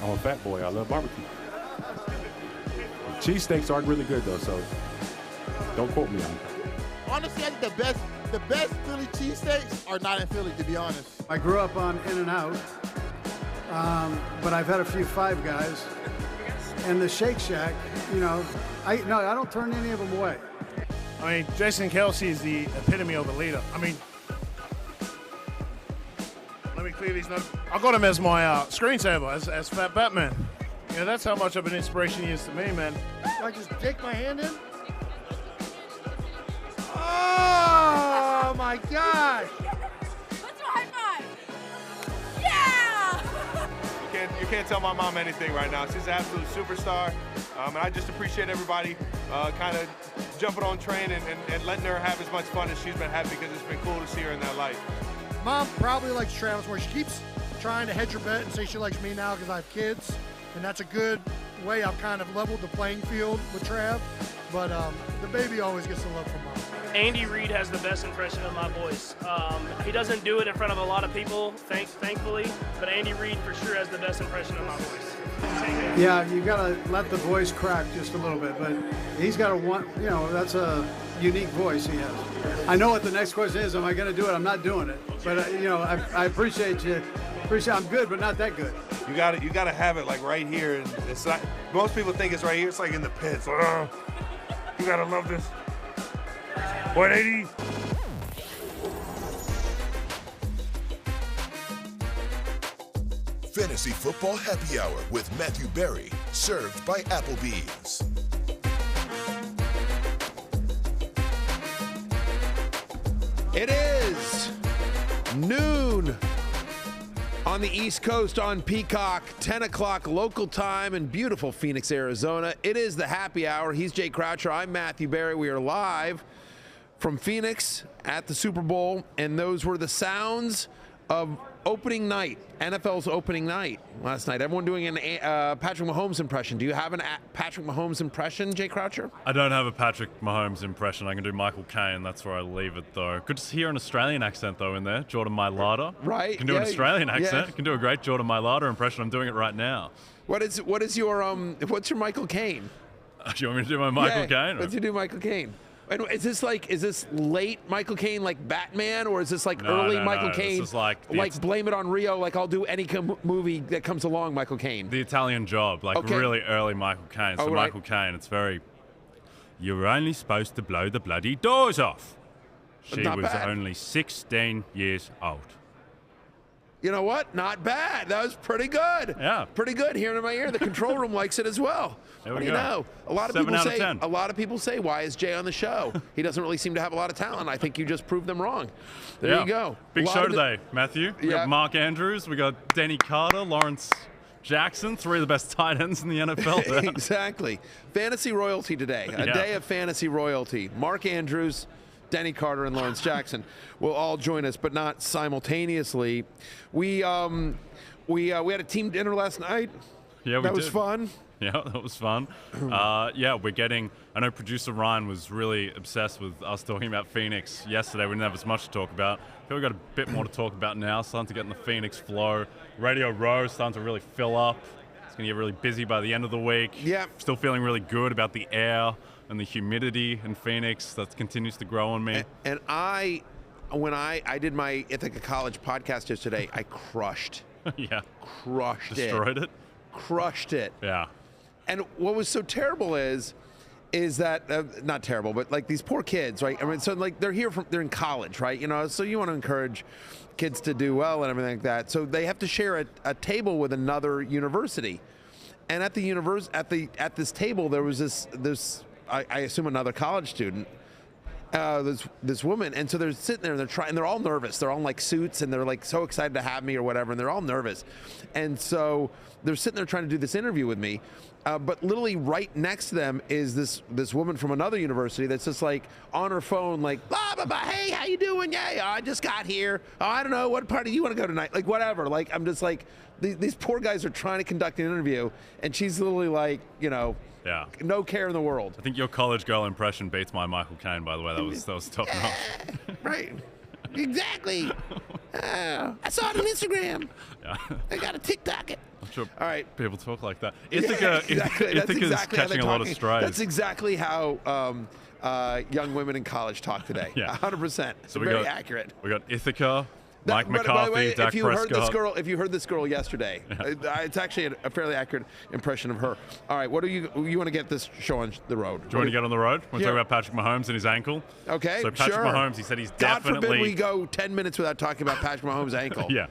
I'm a fat boy. I love barbecue. Cheesesteaks aren't really good though, so don't quote me on it. Honestly, I think the best Philly cheesesteaks are not in Philly, to be honest. I grew up on In-N-Out, but I've had a few Five Guys. And the Shake Shack, you know, I don't turn any of them away. I mean, Jason Kelsey is the epitome of a leader. I mean, let me clear these notes. I got him as my screensaver, as Fat Batman. You know, that's how much of an inspiration he is to me, man. Do I just dig my hand in? Oh, my gosh. Let's do a high five. Yeah! You can't tell my mom anything right now. She's an absolute superstar. And I just appreciate everybody kind of jumping on train and letting her have as much fun as she's been having, because it's been cool to see her in that light. Mom probably likes Travis more. She keeps trying to hedge her bet and say she likes me now because I have kids. And that's a good way I've kind of leveled the playing field with Trav. But the baby always gets the love from Mom. Andy Reid has the best impression of my voice. He doesn't do it in front of a lot of people, thankfully, but Andy Reid for sure has the best impression of my voice. Yeah, you got to let the voice crack just a little bit, but he's got that's a unique voice he has. I know what the next question is. Am I going to do it? I'm not doing it. But, I appreciate you. I'm good, but not that good. You got to have it like right here. And it's not, most people think it's right here. It's like in the pits. You got to love this. 180. Fantasy Football Happy Hour with Matthew Berry, served by Applebee's. It is noon on the East Coast on Peacock, 10 o'clock local time in beautiful Phoenix, Arizona. It is the Happy Hour. He's Jay Croucher. I'm Matthew Berry. We are live from Phoenix at the Super Bowl, and those were the sounds of opening night, NFL's opening night last night. Everyone doing an Patrick Mahomes impression. Do you have an Patrick Mahomes impression, Jay Croucher? I don't have a Patrick Mahomes impression. I can do Michael Caine. That's where I leave it, though. Good to hear an Australian accent, though, in there. Jordan Mailata. Right. You can do an Australian accent. Yeah. You can do a great Jordan Mailata impression. I'm doing it right now. What's your Michael Caine? Do you want me to do my Michael Caine? Let's do Michael Caine. And is this late Michael Caine like Batman, or is this like early Michael Caine? This is like Blame It on Rio, like I'll do any movie that comes along, Michael Caine. The Italian Job, like really early Michael Caine. So Michael Caine, it's very, you're only supposed to blow the bloody doors off. She was only 16 years old. You know what? Not bad. That was pretty good. Yeah. Pretty good. Hearing in my ear, the control room likes it as well. There what we do go. you know? A lot of people say, why is Jay on the show? He doesn't really seem to have a lot of talent. I think you just proved them wrong. There you go. Big show today, Matthew. We got Mark Andrews. We got Denny Carter, Lawrence Jackson, three of the best tight ends in the NFL. Exactly. Fantasy royalty today. A day of fantasy royalty. Mark Andrews, Denny Carter, and Lawrence Jackson will all join us, but not simultaneously. We had a team dinner last night. Yeah, that was fun. Yeah, that was fun. We're getting. I know producer Ryan was really obsessed with us talking about Phoenix yesterday. We didn't have as much to talk about. I feel we've got a bit more to talk about now. Starting to get in the Phoenix flow. Radio Row starting to really fill up. It's going to get really busy by the end of the week. Yeah. Still feeling really good about the air and the humidity in Phoenix that continues to grow on me. And when I did my Ithaca College podcast yesterday, I crushed. Destroyed it. Crushed it. Yeah. And what was so terrible is that not terrible, but like these poor kids, right? I mean, so like they're in college, right? You know, so you want to encourage kids to do well and everything like that. So they have to share a table with another university, and at this table there was this I assume another college student. This woman, and so they're sitting there and they're all nervous. They're all in like suits and they're like so excited to have me or whatever, and they're all nervous. And so they're sitting there trying to do this interview with me. But literally right next to them is this woman from another university that's just like on her phone, like, blah, blah, blah, hey, how you doing? Yeah, I just got here. Oh, I don't know, what party do you want to go tonight? Like, whatever. Like, I'm just like, these poor guys are trying to conduct an interview, and she's literally like, you know, no care in the world. I think your college girl impression beats my Michael Caine, by the way. That was top notch. Right. Exactly. I saw it on Instagram. Yeah. I got to TikTok it. I'm sure All right. people talk like that. Yeah, exactly. That's Ithaca's exactly how they're catching a lot of talking. strays. That's exactly how young women in college talk today. Yeah. 100%. So very accurate. We got Ithaca, Mike By the McCarthy, way, Dak if you Prescott. heard this girl yesterday, it's actually a fairly accurate impression of her. All right, what do you want to get this show on the road? Do you want to get on the road? Want to talk about Patrick Mahomes and his ankle? Okay, So Patrick sure. Mahomes, he said he's God definitely. forbid we go 10 minutes without talking about Patrick Mahomes' ankle. Yeah.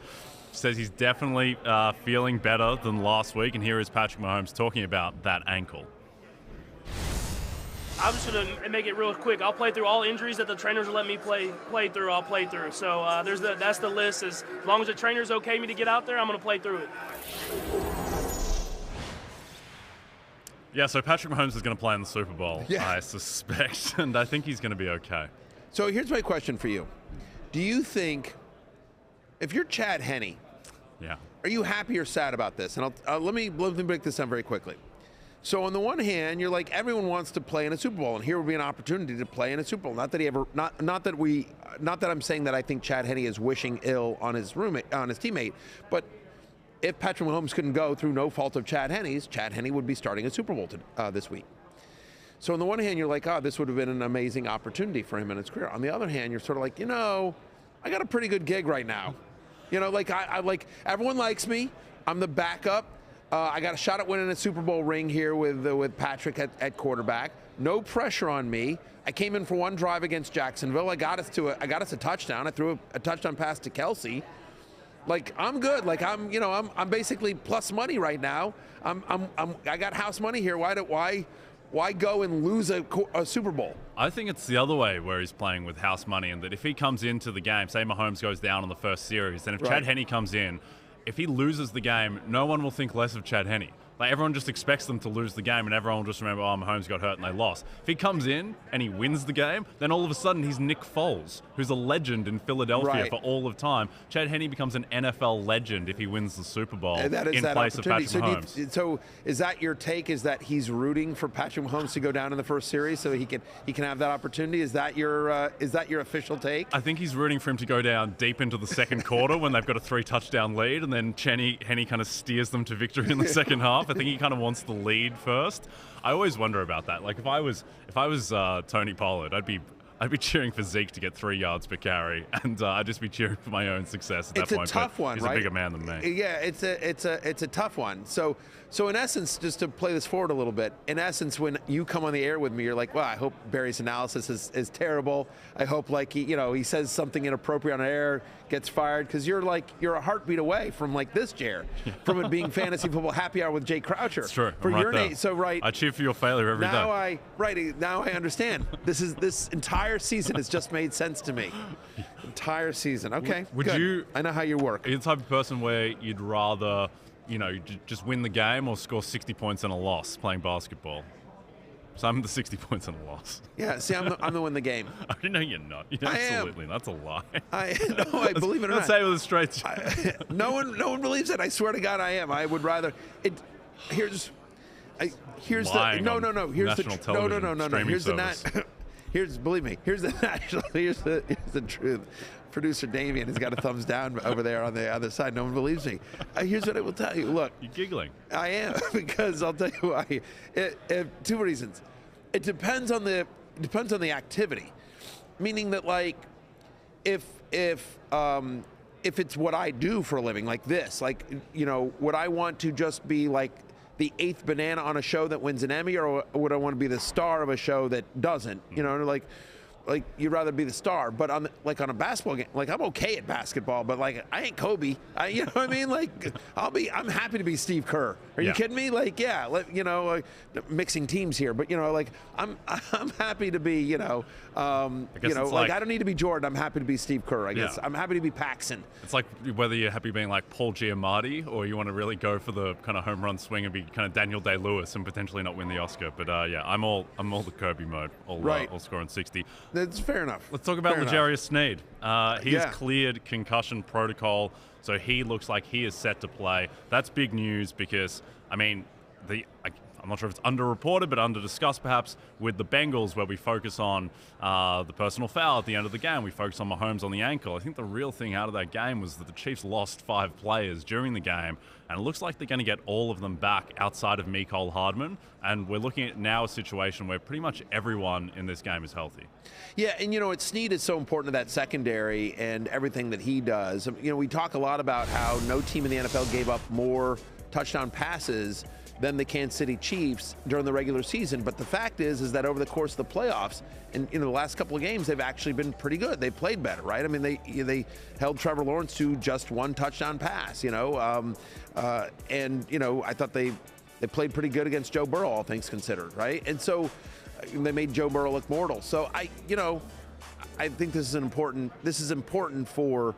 Says he's definitely feeling better than last week, and here is Patrick Mahomes talking about that ankle. I'm just going to make it real quick. I'll play through all injuries that the trainers will let me play through. I'll play through. So that's the list. As long as the trainers okay me to get out there, I'm going to play through it. Yeah, so Patrick Mahomes is going to play in the Super Bowl, Yeah. I suspect, and I think he's going to be okay. So here's my question for you. Do you think, if you're Chad Henne, Yeah. are you happy or sad about this? And let me break this down very quickly. So on the one hand, you're like, everyone wants to play in a Super Bowl, and here would be an opportunity to play in a Super Bowl. Not that I'm saying that I think Chad Henne is wishing ill on his teammate, but if Patrick Mahomes couldn't go through no fault of Chad Henne's, Chad Henne would be starting a Super Bowl this week. So on the one hand, you're like, oh, this would have been an amazing opportunity for him in his career. On the other hand, you're sort of like, I got a pretty good gig right now. I like, everyone likes me. I'm the backup. I got a shot at winning a Super Bowl ring here with Patrick at quarterback. No pressure on me. I came in for one drive against Jacksonville. I got us a touchdown. I threw a touchdown pass to Kelsey. Like, I'm good. Like, I'm basically plus money right now. I got house money here. Why go and lose a Super Bowl? I think it's the other way where he's playing with house money, and that if he comes into the game, say Mahomes goes down in the first series, then if Chad Henne comes in, if he loses the game, no one will think less of Chad Henne. Like, everyone just expects them to lose the game, and everyone will just remember, oh, Mahomes got hurt and they lost. If he comes in and he wins the game, then all of a sudden he's Nick Foles, who's a legend in Philadelphia for all of time. Chad Henne becomes an NFL legend if he wins the Super Bowl in place of Patrick Mahomes. So is that your take? Is that he's rooting for Patrick Mahomes to go down in the first series so he can have that opportunity? Is that your official take? I think he's rooting for him to go down deep into the second quarter when they've got a 3-touchdown lead, and then Henne kind of steers them to victory in the second half. I think he kind of wants the lead first. I always wonder about that. Like, if I was Tony Pollard, I'd be cheering for Zeke to get 3 yards per carry, and I'd just be cheering for my own success at that point. It's a tough one, he's right? a bigger man than me. Yeah, it's a tough one. So in essence, just to play this forward a little bit, in essence, when you come on the air with me, you're like, well, I hope Barry's analysis is terrible. I hope he says something inappropriate on air, gets fired, because you're a heartbeat away from like this chair, from it being fantasy football happy hour with Jay Croucher. It's true. For I'm right your there. name, so right. I cheer for your failure every day. Now I understand. This entire season has just made sense to me. Entire season. Okay. Would good. you? I know how you work. Are you the type of person where you'd rather, just win the game or score 60 points in a loss playing basketball? So I'm the 60 points in a loss. Yeah, see, I'm the one in the game. I know you're not. Absolutely, that's a lie. I believe it or not. Let's say it with a straight face. No one believes it. I swear to God, I am. I would rather. Here's Lying the on national television. Believe me. Here's the truth. Producer Damien has got a thumbs down over there on the other side. No one believes me. Here's what I will tell you. Look, you're giggling. I am, because I'll tell you why. Two reasons. It depends on the activity, meaning that, like, if it's what I do for a living, like this, like, would I want to just be like the 8th banana on a show that wins an Emmy, or would I want to be the star of a show that doesn't? Like you'd rather be the star, but on a basketball game, like, I'm okay at basketball, but like, I ain't Kobe. You know what I mean? Like, I'm happy to be Steve Kerr. Are you kidding me? Like, yeah, mixing teams here, but like, I'm happy to be, like, I don't need to be Jordan. I'm happy to be Steve Kerr. I guess I'm happy to be Paxson. It's like whether you're happy being like Paul Giamatti, or you want to really go for the kind of home run swing and be kind of Daniel Day-Lewis and potentially not win the Oscar. But I'm all the Kobe mode. I'll score on 60. That's fair enough. Let's talk about L'Jarius Sneed. He's cleared concussion protocol, so he looks like he is set to play. That's big news because, I mean, I'm not sure if it's underreported, but under-discussed perhaps, with the Bengals, where we focus on the personal foul at the end of the game. We focus on Mahomes on the ankle. I think the real thing out of that game was that the Chiefs lost 5 players during the game, and it looks like they're going to get all of them back outside of Mecole Hardman. And we're looking at now a situation where pretty much everyone in this game is healthy. Yeah, and Snead is so important to that secondary and everything that he does. We talk a lot about how no team in the NFL gave up more touchdown passes than the Kansas City Chiefs during the regular season. But the fact is that over the course of the playoffs, and the last couple of games, they've actually been pretty good. They played better, right? I mean, they held Trevor Lawrence to just 1 touchdown pass. I thought they played pretty good against Joe Burrow, all things considered, right? And so they made Joe Burrow look mortal. So I think this is important for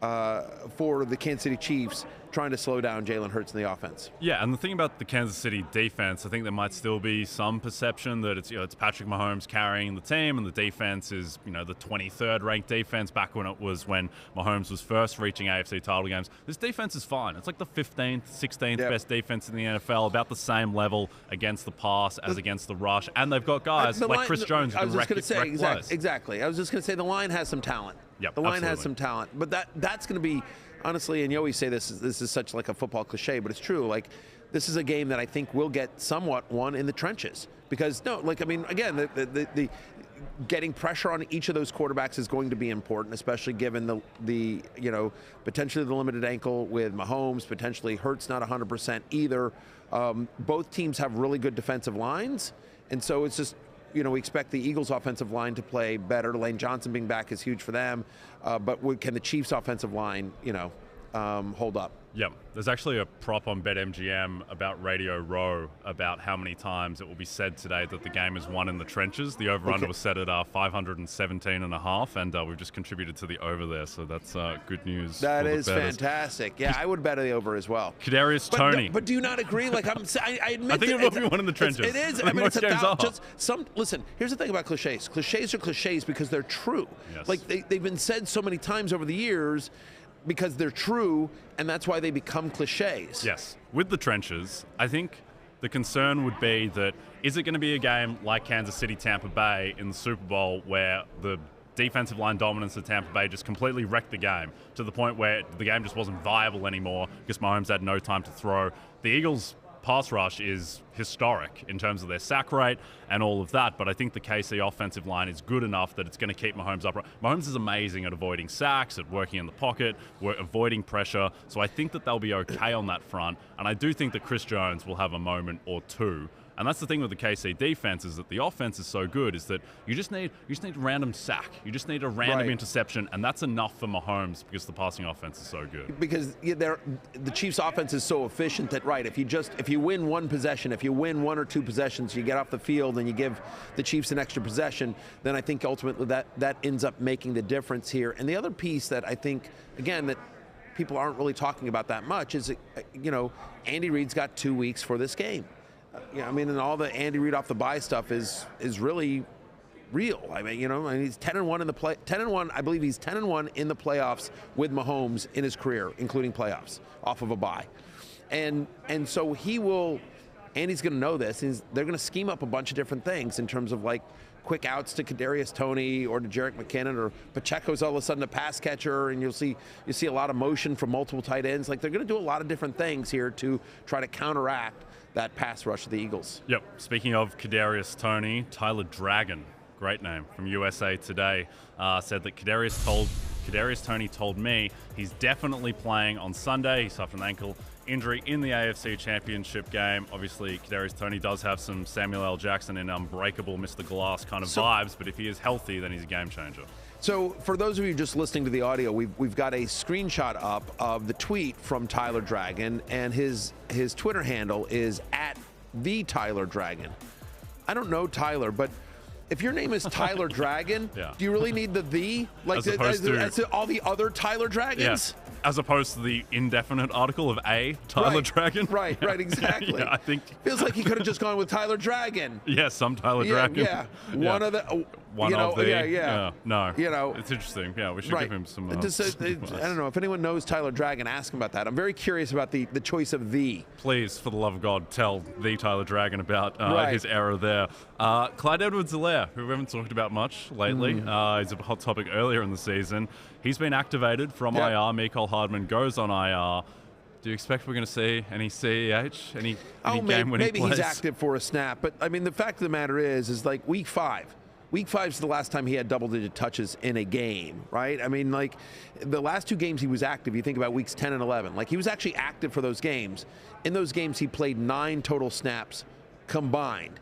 the Kansas City Chiefs trying to slow down Jalen Hurts in the offense. Yeah, and the thing about the Kansas City defense, I think there might still be some perception that it's Patrick Mahomes carrying the team, and the defense is the 23rd ranked defense back when Mahomes was first reaching AFC title games. This defense is fine. It's like the 15th, 16th best defense in the NFL, about the same level against the pass as against the rush, and they've got guys like Chris Jones who can wreck plays. Exactly. I was just going to say the line has some talent. Yep, the line has some talent, but that's going to be, honestly, and you always say this is such like a football cliche, but it's true. Like, this is a game that I think will get somewhat won in the trenches, because again, the getting pressure on each of those quarterbacks is going to be important, especially given the potentially the limited ankle with Mahomes, potentially Hurts not 100% either. Both teams have really good defensive lines, and so it's just, we expect the Eagles' offensive line to play better. Lane Johnson being back is huge for them. But can the Chiefs' offensive line, hold up? Yeah, there's actually a prop on BetMGM about Radio Row about how many times it will be said today that the game is won in the trenches. The over-under was set at 517.5, and we've just contributed to the over there, so that's good news. That is fantastic. Yeah, I would bet the over as well. Kadarius Toney. But do you not agree? I admit I think it will be one in the trenches. It is. Like most games are. Listen, here's the thing about cliches. Cliches are cliches because they're true. Yes. Like they've been said so many times over the years, because they're true, and that's why they become cliches. Yes. With the trenches, I think the concern would be that, is it going to be a game like Kansas City-Tampa Bay in the Super Bowl, where the defensive line dominance of Tampa Bay just completely wrecked the game to the point where the game just wasn't viable anymore because Mahomes had no time to throw? The Eagles' pass rush is historic in terms of their sack rate and all of that, but I think the KC offensive line is good enough that it's going to keep Mahomes upright. Mahomes is amazing at avoiding sacks, at working in the pocket, avoiding pressure, so I think that they'll be okay on that front, and I do think that Chris Jones will have a moment or two. And that's the thing with the KC defense, is that the offense is so good, is that you just need a random sack. You just need a random interception, and that's enough for Mahomes because the passing offense is so good. Because the Chiefs' offense is so efficient that, if you win one possession, if you win 1 or 2 possessions, you get off the field and you give the Chiefs an extra possession, then I think ultimately that ends up making the difference here. And the other piece that I think, again, that people aren't really talking about that much is, Andy Reid's got 2 weeks for this game. And all the Andy Reid off the bye stuff is really real. He's 10-1 in the 10-1. I believe he's 10-1 in the playoffs with Mahomes in his career, including playoffs off of a bye. And so Andy's going to know this. They're going to scheme up a bunch of different things in terms of quick outs to Kadarius Toney or to Jerick McKinnon, or Pacheco's all of a sudden a pass catcher, and you see a lot of motion from multiple tight ends. They're going to do a lot of different things here to try to counteract that pass rush of the Eagles. Yep. Speaking of Kadarius Toney, Tyler Dragon, great name, from USA Today, said that Kadarius Toney told me he's definitely playing on Sunday. He suffered an ankle injury in the AFC Championship game. Obviously, Kadarius Toney does have some Samuel L. Jackson and Unbreakable Mr. Glass kind of vibes, but if he is healthy, then he's a game changer. So for those of you just listening to the audio, we've got a screenshot up of the tweet from Tyler Dragon, and his Twitter handle is @TheTylerDragon. I don't know Tyler, but if your name is Tyler Dragon, do you really need the? As all the other Tyler Dragons? Yeah. As opposed to the indefinite article of Tyler Dragon? Right, exactly. I think feels like he could have just gone with Tyler Dragon. Yeah, some Tyler Dragon. Yeah. one you know, of the. yeah. No. You know, it's interesting. Yeah, we should right. give him some. I don't know if anyone knows Tyler Dragon. Ask him about that. I'm very curious about the choice of the. Please, for the love of God, tell the Tyler Dragon about his error there. Clyde Edwards-Helaire, who we haven't talked about much lately. He's a hot topic earlier in the season. He's been activated from IR. Mecole Hardman goes on IR. Do you expect we're going to see any CEH, any game when maybe he plays? He's active for a snap, but I mean the fact of the matter is like week 5. Week 5 is the last time he had double-digit touches in a game, right? I mean, like the last 2 games he was active. You think about weeks 10 and 11. Like he was actually active for those games. In those games, he played 9 total snaps combined.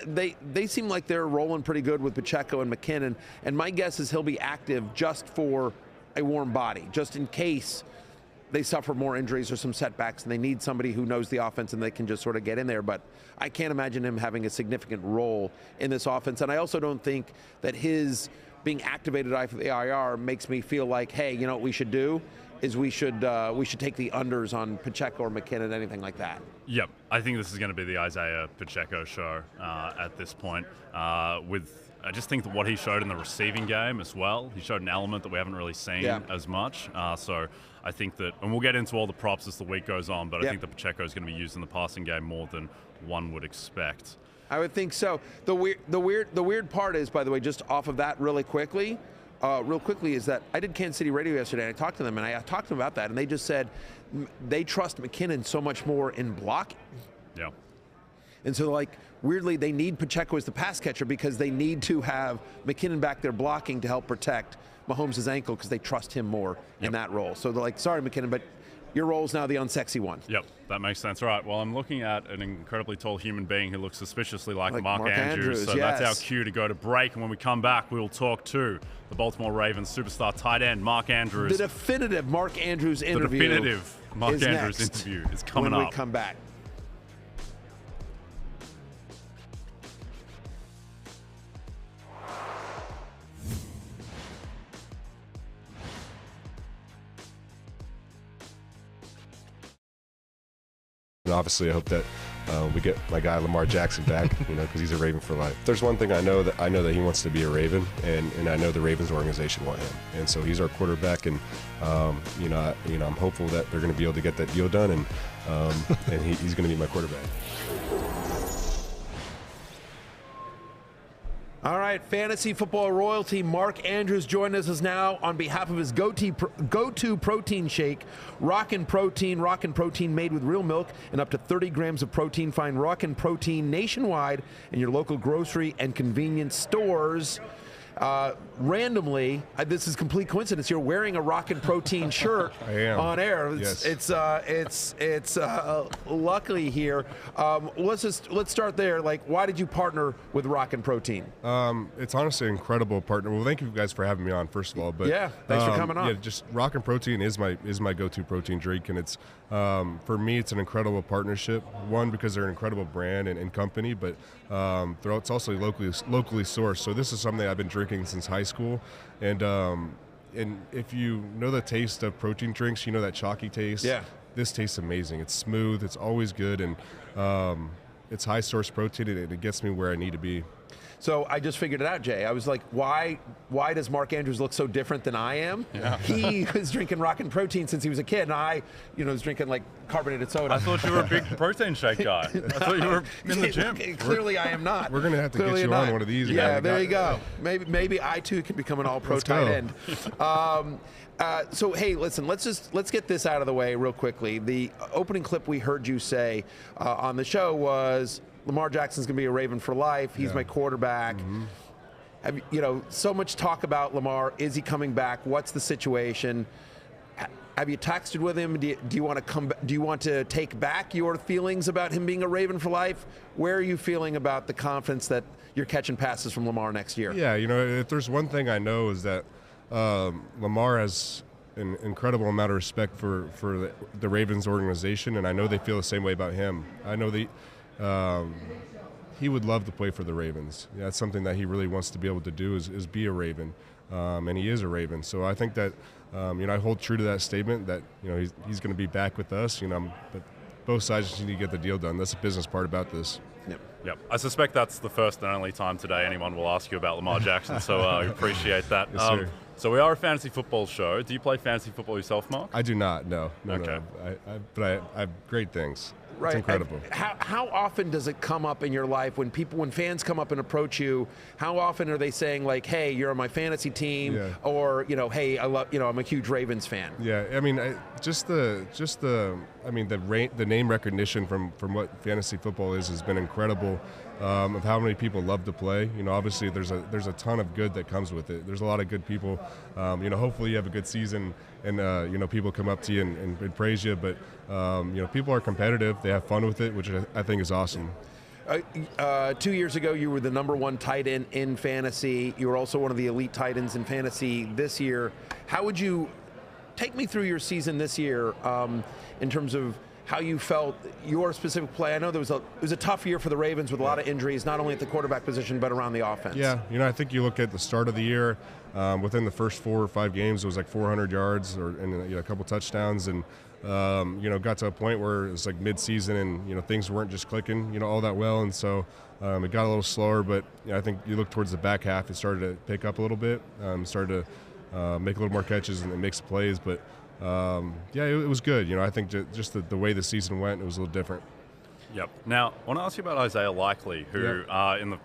They seem like they're rolling pretty good with Pacheco and McKinnon, and my guess is he'll be active just for a warm body, just in case they suffer more injuries or some setbacks and they need somebody who knows the offense and they can just sort of get in there. But I can't imagine him having a significant role in this offense. And I also don't think that his being activated for the IR makes me feel like, hey, you know what we should do is we should take the unders on Pacheco or McKinnon, anything like that. Yep. I think this is going to be the Isaiah Pacheco show at this point. I just think that what he showed in the receiving game as well, he showed an element that we haven't really seen as much. So I think that, and we'll get into all the props as the week goes on, but I think that Pacheco is going to be used in the passing game more than one would expect. I would think so. The weird part is, by the way, just off of that real quickly, is that I did Kansas City radio yesterday, and I talked to them, and I talked to them about that, and they just said they trust McKinnon so much more in blocking. Yeah. And so, like, weirdly, they need Pacheco as the pass catcher because they need to have McKinnon back there blocking to help protect Mahomes' ankle because they trust him more in that role. So they're like, sorry, McKinnon, but your role is now the unsexy one. Yep, that makes sense. All right, well, I'm looking at an incredibly tall human being who looks suspiciously like Mark Andrews. So that's our cue to go to break. And when we come back, we'll talk to the Baltimore Ravens superstar tight end, Mark Andrews. The definitive Mark Andrews interview. The definitive Mark Andrews interview is coming up. When we come back. And obviously, I hope that we get my guy Lamar Jackson back, because he's a Raven for life. There's one thing I know that he wants to be a Raven, and I know the Ravens organization want him, and so he's our quarterback, and I'm hopeful that they're going to be able to get that deal done, and he's going to be my quarterback. All right, fantasy football royalty Mark Andrews joined us now on behalf of his go-to protein shake, Rockin' Protein made with real milk and up to 30 grams of protein. Find Rockin' Protein nationwide in your local grocery and convenience stores. Randomly, this is complete coincidence. You're wearing a Rockin' Protein shirt on air. It's luckily here. Let's start there. Like, why did you partner with Rockin' Protein? It's honestly an incredible partner. Well, thank you guys for having me on, first of all. But thanks for coming on. Yeah, just Rockin' Protein is my go-to protein drink, and it's for me it's an incredible partnership. One, because they're an incredible brand and company, but it's also locally sourced. So this is something I've been drinking since high school, and if you know the taste of protein drinks, you know that chalky taste. Yeah. This tastes amazing. It's smooth. It's always good, and it's high source protein, and it gets me where I need to be. So I just figured it out, Jay. I was like, why does Mark Andrews look so different than I am? Yeah. He was drinking Rockin' Protein since he was a kid, and I, was drinking like carbonated soda. I thought you were a big protein shake guy. I thought you were in the gym. Clearly, I am not. We're going to have to get you on one of these. Yeah, there you go. Maybe I too can become an all-pro tight end. So hey, listen, let's get this out of the way real quickly. The opening clip we heard you say on the show was, Lamar Jackson's going to be a Raven for life. He's my quarterback. Mm-hmm. So much talk about Lamar. Is he coming back? What's the situation? Have you texted with him? Do you want to come? Do you want to take back your feelings about him being a Raven for life? Where are you feeling about the confidence that you're catching passes from Lamar next year? Yeah, if there's one thing I know is that Lamar has an incredible amount of respect for the Ravens organization, and I know they feel the same way about him. I know he would love to play for the Ravens. Yeah, that's something that he really wants to be able to do is be a Raven, and he is a Raven. So I think that I hold true to that statement that he's going to be back with us. But both sides just need to get the deal done. That's the business part about this. Yep. I suspect that's the first and only time today anyone will ask you about Lamar Jackson, so I appreciate that. Yes, sir. So we are a fantasy football show. Do you play fantasy football yourself, Mark? I do not, no. Okay. But I have great things. Right. It's incredible. And how often does it come up in your life when fans come up and approach you? How often are they saying like, "Hey, you're on my fantasy team," or "Hey, I love I'm a huge Ravens fan." Yeah, I mean, the name recognition from what fantasy football has been incredible. Of how many people love to play. Obviously there's a ton of good that comes with it. There's a lot of good people. Hopefully you have a good season and people come up to you and praise you. But people are competitive. They have fun with it, which I think is awesome. 2 years ago, you were the #1 tight end in fantasy. You were also one of the elite tight ends in fantasy this year. How would you take me through your season this year in terms of how you felt your specific play? I know it was a tough year for the Ravens with a lot of injuries, not only at the quarterback position, but around the offense. Yeah, I think you look at the start of the year, within the first 4 or 5 games, it was like 400 yards and a couple touchdowns. And, got to a point where it was like mid-season and, things weren't just clicking, all that well. And so it got a little slower, but I think you look towards the back half, it started to pick up a little bit, started to make a little more catches and make some plays. But it was good. I think just the way the season went, it was a little different. Yep. Now, I want to ask you about Isaiah Likely, who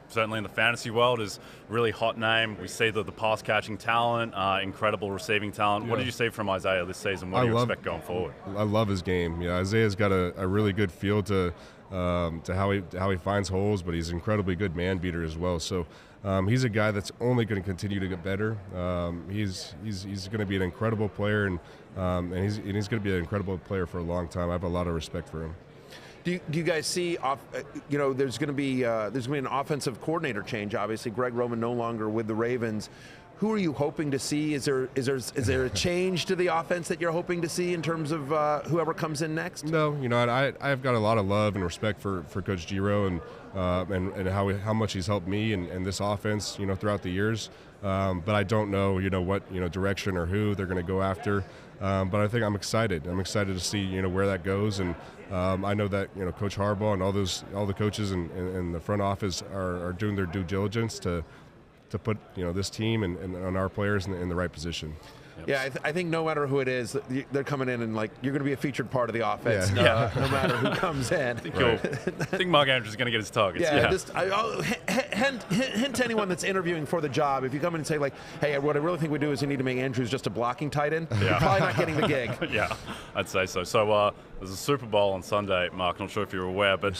certainly in the fantasy world is a really hot name. We see the pass-catching talent, incredible receiving talent. Yeah. What did you see from Isaiah this season? What do you expect going forward? I love his game. Yeah, Isaiah's got a really good feel to how he finds holes, but he's an incredibly good man beater as well. So he's a guy that's only going to continue to get better. He's going to be an incredible player, and he's going to be an incredible player for a long time. I have a lot of respect for him. Do you guys see, there's going to be an offensive coordinator change, obviously. Greg Roman no longer with the Ravens. Who are you hoping to see? Is there a change to the offense that you're hoping to see in terms of whoever comes in next? No, I've got a lot of love and respect for Coach Giro and how much he's helped me and this offense, throughout the years. But I don't know, what direction or who they're going to go after. But I think I'm excited. I'm excited to see where that goes, and I know that Coach Harbaugh and all the coaches in the front office are doing their due diligence to put this team and our players in the right position. Yep. Yeah, I think no matter who it is, they're coming in and you're going to be a feered part of the offense. No matter who comes in. I think Mark Andrews is going to get his targets. I'll hint to anyone that's interviewing for the job. If you come in and say hey, what I really think we do is we need to make Andrews just a blocking tight end. You're probably not getting the gig. Yeah, I'd say so. So there's a Super Bowl on Sunday, Mark. Not sure if you're aware, but.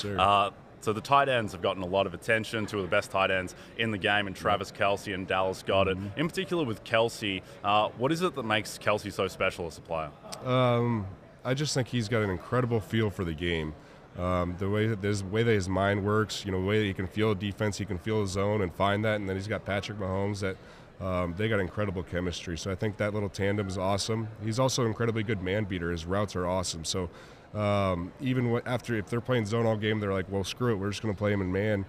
So the tight ends have gotten a lot of attention, 2 of the best tight ends in the game, and Travis Kelce and Dallas Goedert. In particular with Kelce, what is it that makes Kelce so special as a player? I just think he's got an incredible feel for the game. The way that his mind works, the way that he can feel a defense, he can feel his zone and find that, and then he's got Patrick Mahomes that they got incredible chemistry. So I think that little tandem is awesome. He's also an incredibly good man beater. His routes are awesome. So even if they're playing zone all game, they're like, well, screw it, we're just going to play him in man.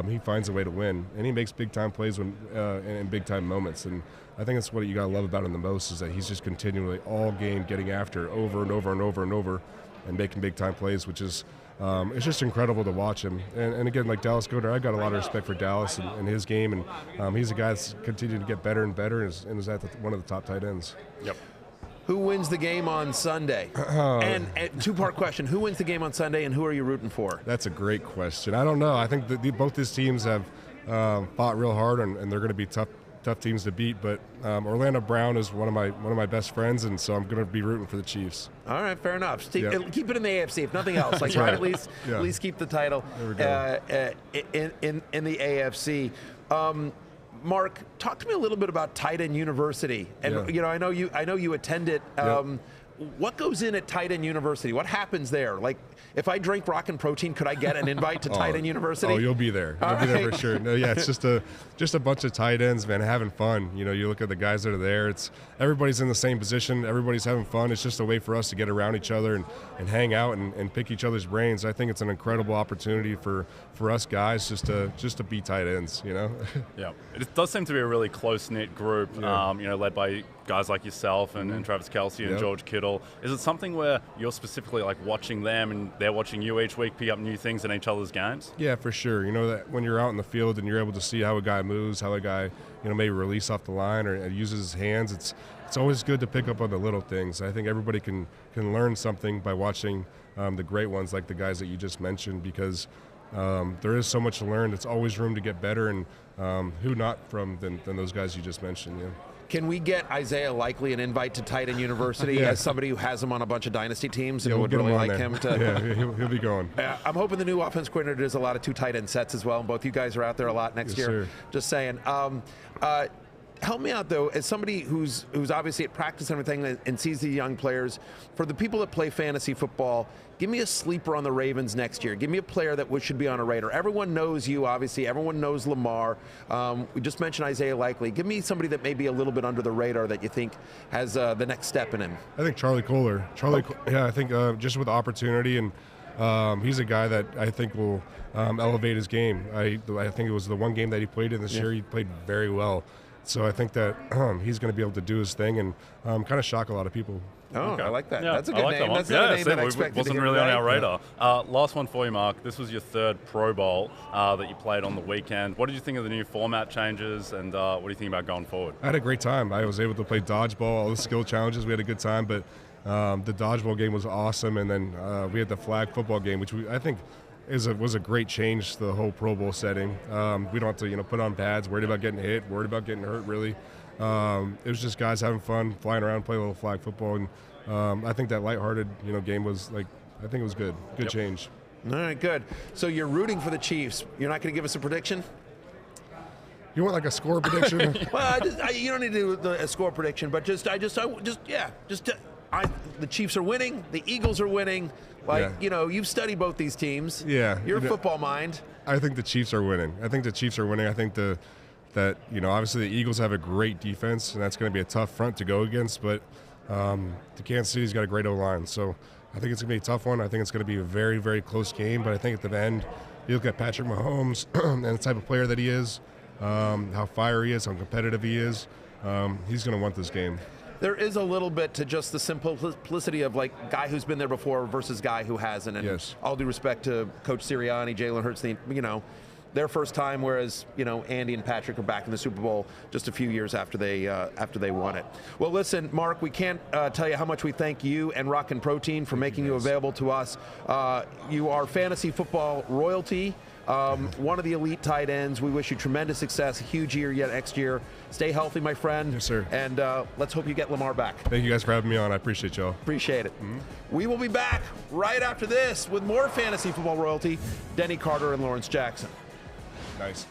He finds a way to win, and he makes big-time plays in big-time moments. And I think that's what you got to love about him the most, is that he's just continually all game getting after over and over and over and over and making big-time plays, which is it's just incredible to watch him. And again, like Dallas Goedert, I've got a lot of respect for Dallas and his game, and he's a guy that's continued to get better and better and is at one of the top tight ends. Yep. Who wins the game on Sunday? And two-part question. Who wins the game on Sunday, and who are you rooting for? That's a great question. I don't know. I think both these teams have fought real hard, and they're going to be tough teams to beat. But Orlando Brown is one of my best friends, and so I'm going to be rooting for the Chiefs. All right, fair enough. Keep it in the AFC, if nothing else. Right. At least keep the title in the AFC. Mark, talk to me a little bit about Tight End University. And I know you attend it. What goes in at Tight End University? What happens there? If I drink Rockin' Protein, could I get an invite to Tight End University? Oh, you'll be there. You'll be there for sure. No, it's just a bunch of tight ends, man, having fun. You look at the guys that are there. Everybody's in the same position. Everybody's having fun. It's just a way for us to get around each other and hang out and pick each other's brains. I think it's an incredible opportunity for us guys just to be tight ends. Yeah, it does seem to be a really close-knit group. Led by guys like yourself and Travis Kelce and George Kittle. Is it something where you're specifically watching them and they're watching you each week, pick up new things in each other's games? Yeah, for sure. You know that when you're out in the field and you're able to see how a guy moves, how a guy, maybe release off the line or uses his hands, it's always good to pick up on the little things. I think everybody can learn something by watching the great ones like the guys that you just mentioned, because there is so much to learn. It's always room to get better, and who not from than those guys you just mentioned. Yeah. Can we get Isaiah Likely an invite to Titan University as somebody who has him on a bunch of dynasty teams and we'll would really like there. him to? Yeah, he'll be going. I'm hoping the new offense coordinator does a lot of 2 tight end sets as well. And both you guys are out there a lot next year. Sir. Just saying. Help me out, though, as somebody who's obviously at practice and everything and sees the young players. For the people that play fantasy football, give me a sleeper on the Ravens next year. Give me a player that should be on a radar. Everyone knows you, obviously. Everyone knows Lamar. We just mentioned Isaiah Likely. Give me somebody that may be a little bit under the radar that you think has the next step in him. I think Charlie Kohler. I think just with opportunity, and he's a guy that I think will elevate his game. I think it was the one game that he played in this year. He played very well. So I think that he's going to be able to do his thing and kind of shock a lot of people. Oh, okay. I like that. Yeah, that's a good name. That That's not a name that I expected wasn't to hear really on today. our radar. Last one for you, Mark. This was your 3rd Pro Bowl that you played on the weekend. What did you think of the new format changes, and what do you think about going forward? I had a great time. I was able to play dodgeball, all the skill challenges. We had a good time, but the dodgeball game was awesome, and then we had the flag football game, which I think was a great change to the whole Pro Bowl setting. We don't have to put on pads, worried about getting hit, worried about getting hurt, really. It was just guys having fun, flying around, playing a little flag football, and I think that lighthearted, game was I think it was good. Good change. All right, good. So you're rooting for the Chiefs. You're not going to give us a prediction? You want like a score prediction? Well, you don't need to do a score prediction, but the Chiefs are winning. The Eagles are winning. You've studied both these teams. Yeah. You're a football mind. I think the Chiefs are winning. I think that obviously the Eagles have a great defense, and that's going to be a tough front to go against, but the Kansas City's got a great O-line, so I think it's going to be a tough one. I think it's going to be a very, very close game, but I think at the end, you look at Patrick Mahomes and the type of player that he is, how fiery he is, how competitive he is, he's going to want this game. There is a little bit to just the simplicity of guy who's been there before versus guy who hasn't. And yes. All due respect to Coach Sirianni, Jalen Hurts, their first time, whereas Andy and Patrick were back in the Super Bowl just a few years after they won it. Well, listen, Mark, we can't tell you how much we thank you and Rockin' Protein for making you available to us. You are fantasy football royalty. One of the elite tight ends. We wish you tremendous success, a huge year yet next year. Stay healthy, my friend. Yes, sir. And let's hope you get Lamar back. Thank you guys for having me on. I appreciate y'all. Appreciate it. We will be back right after this with more fantasy football royalty, Denny Carter and Lawrence Jackson. Nice.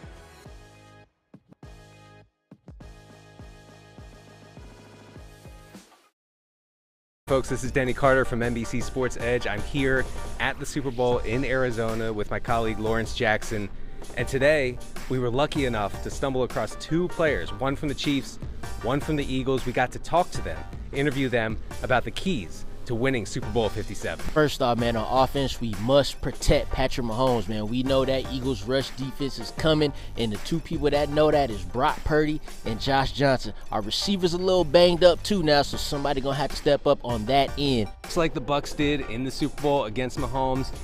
Folks, this is Denny Carter from NBC Sports Edge. I'm here at the Super Bowl in Arizona with my colleague Lawrence Jackson. And today, we were lucky enough to stumble across 2 players, one from the Chiefs, one from the Eagles. We got to talk to them, interview them about the keys to winning Super Bowl 57. First off, man, on offense, we must protect Patrick Mahomes, man. We know that Eagles rush defense is coming, and the 2 people that know that is Brock Purdy and Josh Johnson. Our receivers a little banged up too now, so somebody gonna have to step up on that end. It's like the Bucs did in the Super Bowl against Mahomes.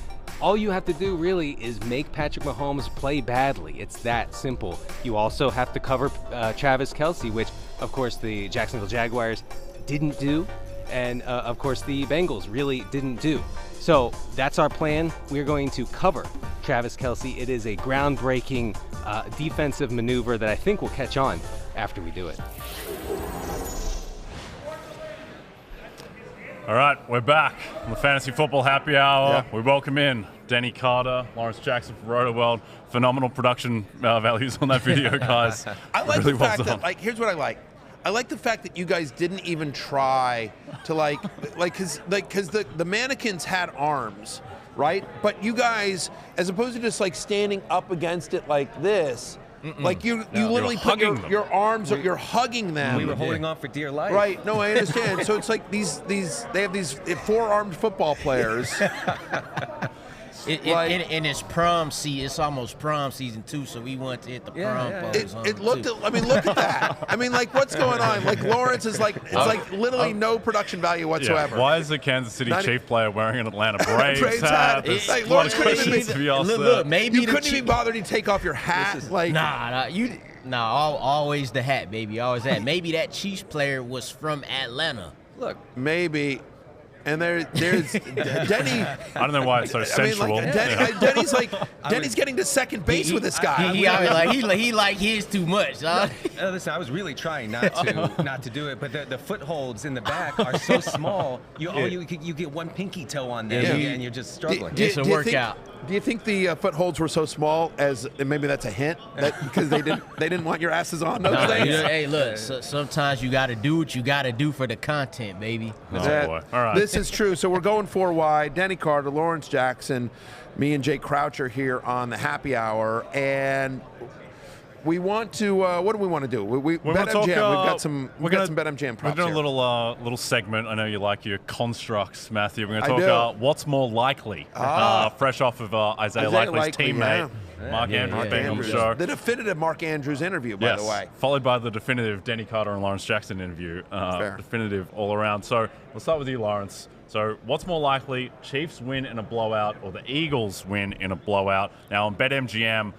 All you have to do really is make Patrick Mahomes play badly. It's that simple. You also have to cover Travis Kelce, which of course the Jacksonville Jaguars didn't do. And of course the Bengals really didn't do. So that's our plan. We're going to cover Travis Kelce. It is a groundbreaking defensive maneuver that I think will catch on after we do it. All right, we're back on the Fantasy Football Happy Hour. We welcome in Denny Carter, Lawrence Jackson from Rotoworld. Phenomenal production values on that video, guys. I like really the fact that, here's what I like. I like the fact that you guys didn't even try to because the mannequins had arms, right? But you guys, as opposed to just standing up against it like this, you literally put your arms, you're hugging them. We were holding on for dear life. Right? No, I understand. So it's like they have these 4-armed football players. And it's prom season. It's almost prom season too, so we want to hit the prom pose. It looked. I mean, look at that. I mean, like, what's going on? Like, Lawrence is like, it's like literally no production value whatsoever. Yeah. Why is a Kansas City Chief player wearing an Atlanta Braves hat? There's Like, a lot of Lawrence couldn't questions to be asked look, there. maybe you couldn't even bother to take off your hat. Always the hat, baby. Always that. Maybe that Chiefs player was from Atlanta. Look, maybe. And there's Denny. I don't know why it's so sensual. Denny's getting to second base with this guy. He like his too much. Listen, I was really trying not to do it, but the footholds in the back are so small. You get one pinky toe on there, and you're just struggling. It's a workout. Do you think the footholds were so small as maybe that's a hint that because they didn't want your asses on those things? Hey, look, sometimes you got to do what you got to do for the content, baby. Oh, boy. All right. This is true. So we're going 4 wide. Denny Carter, Lawrence Jackson, me and Jake Croucher here on the happy hour, and we want to. What do we want to do? We BetMGM. We've got some BetMGM props. We're doing a little segment. I know you like your constructs, Matthew. We're going to talk what's more likely. Fresh off of Isaiah Likely's teammate. Mark Andrews being on the show. The definitive Mark Andrews interview, by the way. Followed by the definitive Denny Carter and Lawrence Jackson interview. Definitive all around. So we'll start with you, Lawrence. So what's more likely, Chiefs win in a blowout or the Eagles win in a blowout? Now on BetMGM,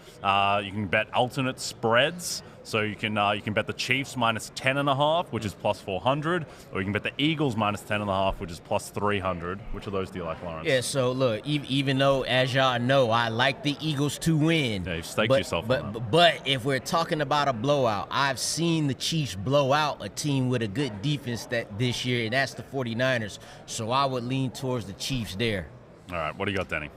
you can bet alternate spreads. So you can bet the Chiefs minus 10.5, which is plus 400, or you can bet the Eagles minus 10.5, which is plus 300. Which of those do you like, Lawrence? Yeah. So look, even though, as y'all know, I like the Eagles to win. Yeah, you've staked yourself. But if we're talking about a blowout, I've seen the Chiefs blow out a team with a good defense this year, and that's the 49ers. So I would lean towards the Chiefs there. All right. What do you got, Denny?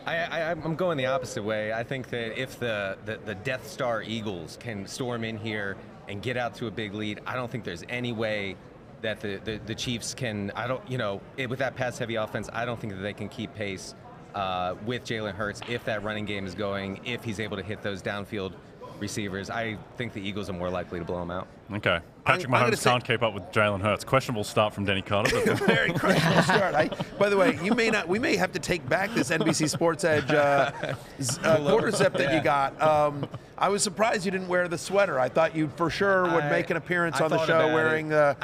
I'm going the opposite way. I think that if the Death Star Eagles can storm in here and get out to a big lead, I don't think there's any way that the Chiefs can. With that pass-heavy offense, I don't think that they can keep pace with Jalen Hurts if that running game is going. If he's able to hit those downfield receivers, I think the Eagles are more likely to blow them out. Okay. Patrick Mahomes can't keep up with Jalen Hurts. Questionable start from Denny Carter. Very questionable start. By the way, we may have to take back this NBC Sports Edge quarter zip that you got. I was surprised you didn't wear the sweater. I thought you for sure would make an appearance on the show wearing the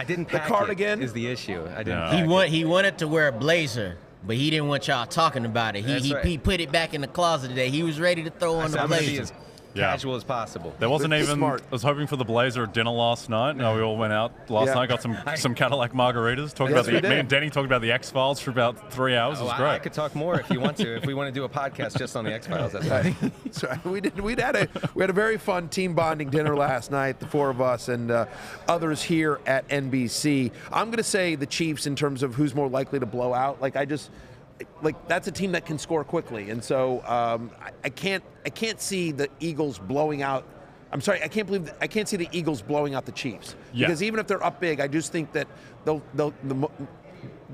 cardigan. Is the issue. I didn't. He wanted to wear a blazer. But he didn't want y'all talking about it. He put it back in the closet today. He was ready to throw on the blazer. Casual as possible. There wasn't even. I was hoping for the blazer at dinner last night. No, we all went out last night, got some Cadillac margaritas. Me and Denny talked about the X-Files for about 3 hours. It was great. I could talk more if you want to. If we want to do a podcast just on the X-Files, that's right. That's right. We had a very fun team bonding dinner last night, the 4 of us and others here at NBC. I'm going to say the Chiefs in terms of who's more likely to blow out. That's a team that can score quickly, and so I can't see the Eagles blowing out. I'm sorry, I can't see the Eagles blowing out the Chiefs because even if they're up big, I just think that they'll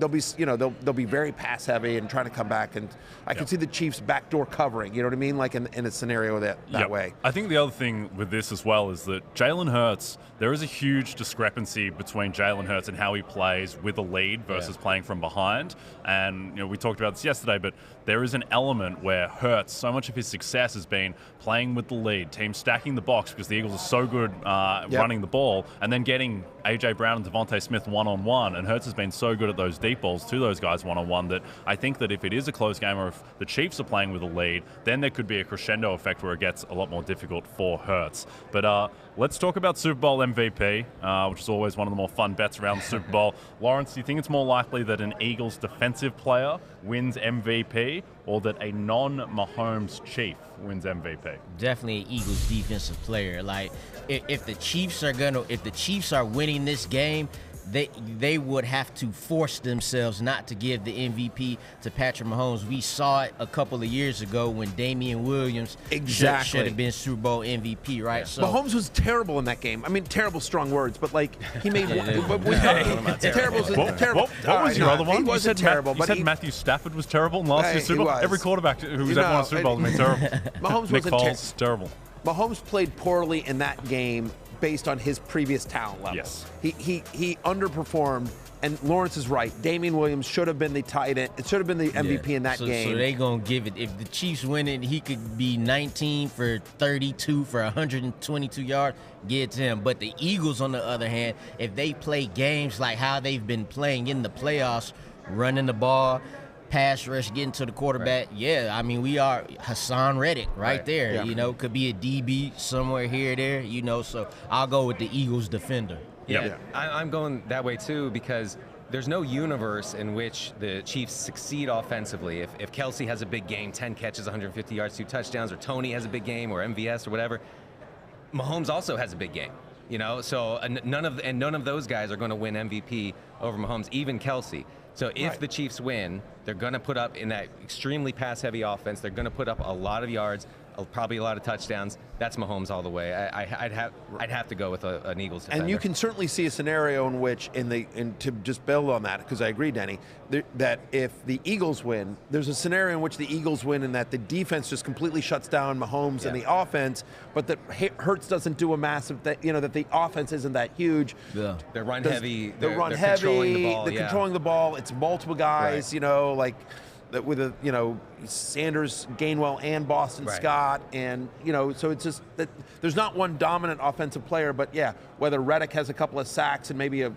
be very pass heavy and trying to come back, and I can see the Chiefs backdoor covering. You know what I mean? Like in a scenario that way. I think the other thing with this as well is that Jalen Hurts. There is a huge discrepancy between Jalen Hurts and how he plays with a lead versus playing from behind. And we talked about this yesterday, but there is an element where Hurts, so much of his success has been playing with the lead, teams stacking the box because the Eagles are so good running the ball, and then getting A.J. Brown and Devontae Smith one-on-one. And Hurts has been so good at those deep balls to those guys one-on-one that I think that if it is a close game or if the Chiefs are playing with a lead, then there could be a crescendo effect where it gets a lot more difficult for Hurts. But let's talk about Super Bowl MVP, which is always one of the more fun bets around the Super Bowl. Lawrence, do you think it's more likely that an Eagles defensive player wins MVP or that a non-Mahomes Chief wins MVP? Definitely an Eagles defensive player. Like if the Chiefs are winning this game, they would have to force themselves not to give the MVP to Patrick Mahomes. We saw it a couple of years ago when Damian Williams should have been Super Bowl MVP, right? So Mahomes was terrible in that game. I mean, terrible, strong words, but he made terrible. What was your other one? He wasn't terrible. You said Matthew Stafford was terrible in last year's Super Bowl. Every quarterback who's ever won a Super Bowl has been terrible. Mahomes Nick Foles, terrible. Mahomes played poorly in that game based on his previous talent level. Yes. He underperformed. And Lawrence is right. Damian Williams should have been the tight end. It should have been the MVP in that game. So they gonna give it. If the Chiefs win it, he could be 19 for 32 for 122 yards. Get it to him. But the Eagles, on the other hand, if they play games like how they've been playing in the playoffs, running the ball, pass rush, getting to the quarterback. Right. Yeah, I mean, we are Hassan Reddick right there. Yeah. You know, could be a DB somewhere here or there. You know, so I'll go with the Eagles defender. Yeah, I'm going that way too, because there's no universe in which the Chiefs succeed offensively. If Kelsey has a big game, 10 catches, 150 yards, 2 touchdowns, or Tony has a big game, or MVS or whatever, Mahomes also has a big game. You know, so none of those guys are going to win MVP over Mahomes, even Kelsey. So if the Chiefs win, they're going to put up, in that extremely pass-heavy offense, they're going to put up a lot of yards, probably a lot of touchdowns. That's Mahomes all the way. I'd have to go with an Eagles defender. And you can certainly see a scenario in which, to just build on that, because I agree, Denny, that if the Eagles win, there's a scenario in which the Eagles win and that the defense just completely shuts down Mahomes and the offense, but that Hurts doesn't do a massive, that the offense isn't that huge. Yeah. They're run heavy. They're run heavy. Controlling the ball. They're controlling the ball. It's multiple guys, with Sanders, Gainwell, and Boston Scott, and so it's just that there's not one dominant offensive player, but whether Reddick has a couple of sacks and maybe a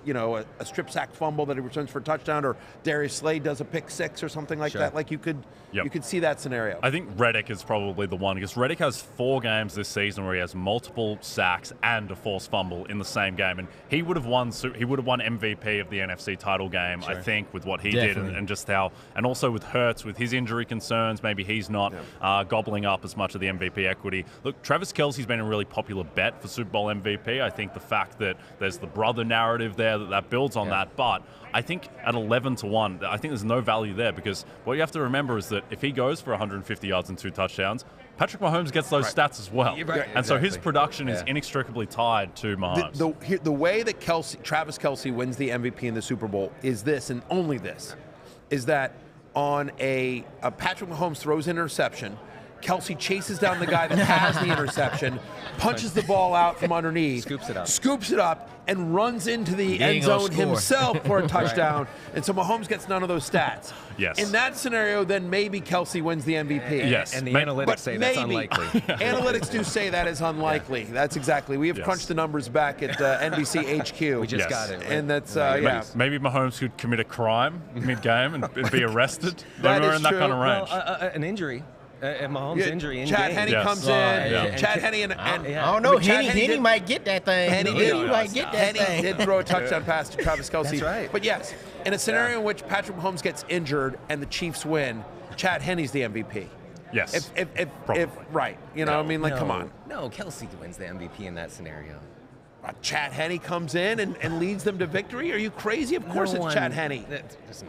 strip sack fumble that he returns for a touchdown, or Darius Slade does a pick six or something like that, like you could see that scenario. I think Reddick is probably the one, because Reddick has 4 games this season where he has multiple sacks and a forced fumble in the same game, and he would have won MVP of the NFC title game, I think, with what he did, and just how, and also with Hurts, with his injury concerns, maybe he's not gobbling up as much of the MVP equity. Look, Travis Kelce's been a really popular bet for Super Bowl MVP. I think the fact that there's the brother narrative there, that builds on that, but I think at 11-1, I think there's no value there, because what you have to remember is that if he goes for 150 yards and 2 touchdowns, Patrick Mahomes gets those stats as well. And so his production is inextricably tied to Mahomes. The way that Travis Kelce wins the MVP in the Super Bowl is this, and only this, is that on a Patrick Mahomes throws an interception, Kelce chases down the guy that has the interception, punches the ball out from underneath, scoops it up, and runs into the end zone himself for a touchdown. And so Mahomes gets none of those stats. Yes. In that scenario, then maybe Kelce wins the MVP. Yes. And the analytics say that's unlikely. Analytics do say that is unlikely. That's exactly. We have crunched the numbers back at NBC HQ. We just got it. And that's, Maybe Mahomes could commit a crime mid-game and be arrested. That We're is in that true. kind of range. Well, an injury. Mahomes' injury in Chad game. Henne comes in. Chad Henne I don't know. Henne might get that thing. Henne might get that thing. Did throw a touchdown pass to Travis Kelce. That's right. But yes, in a scenario in which Patrick Mahomes gets injured and the Chiefs win, Chad Henne's the MVP. Yes. If right. Come on. No, Kelce wins the MVP in that scenario. Chad Henne comes in and leads them to victory? Are you crazy? Of course it's Chad Henne.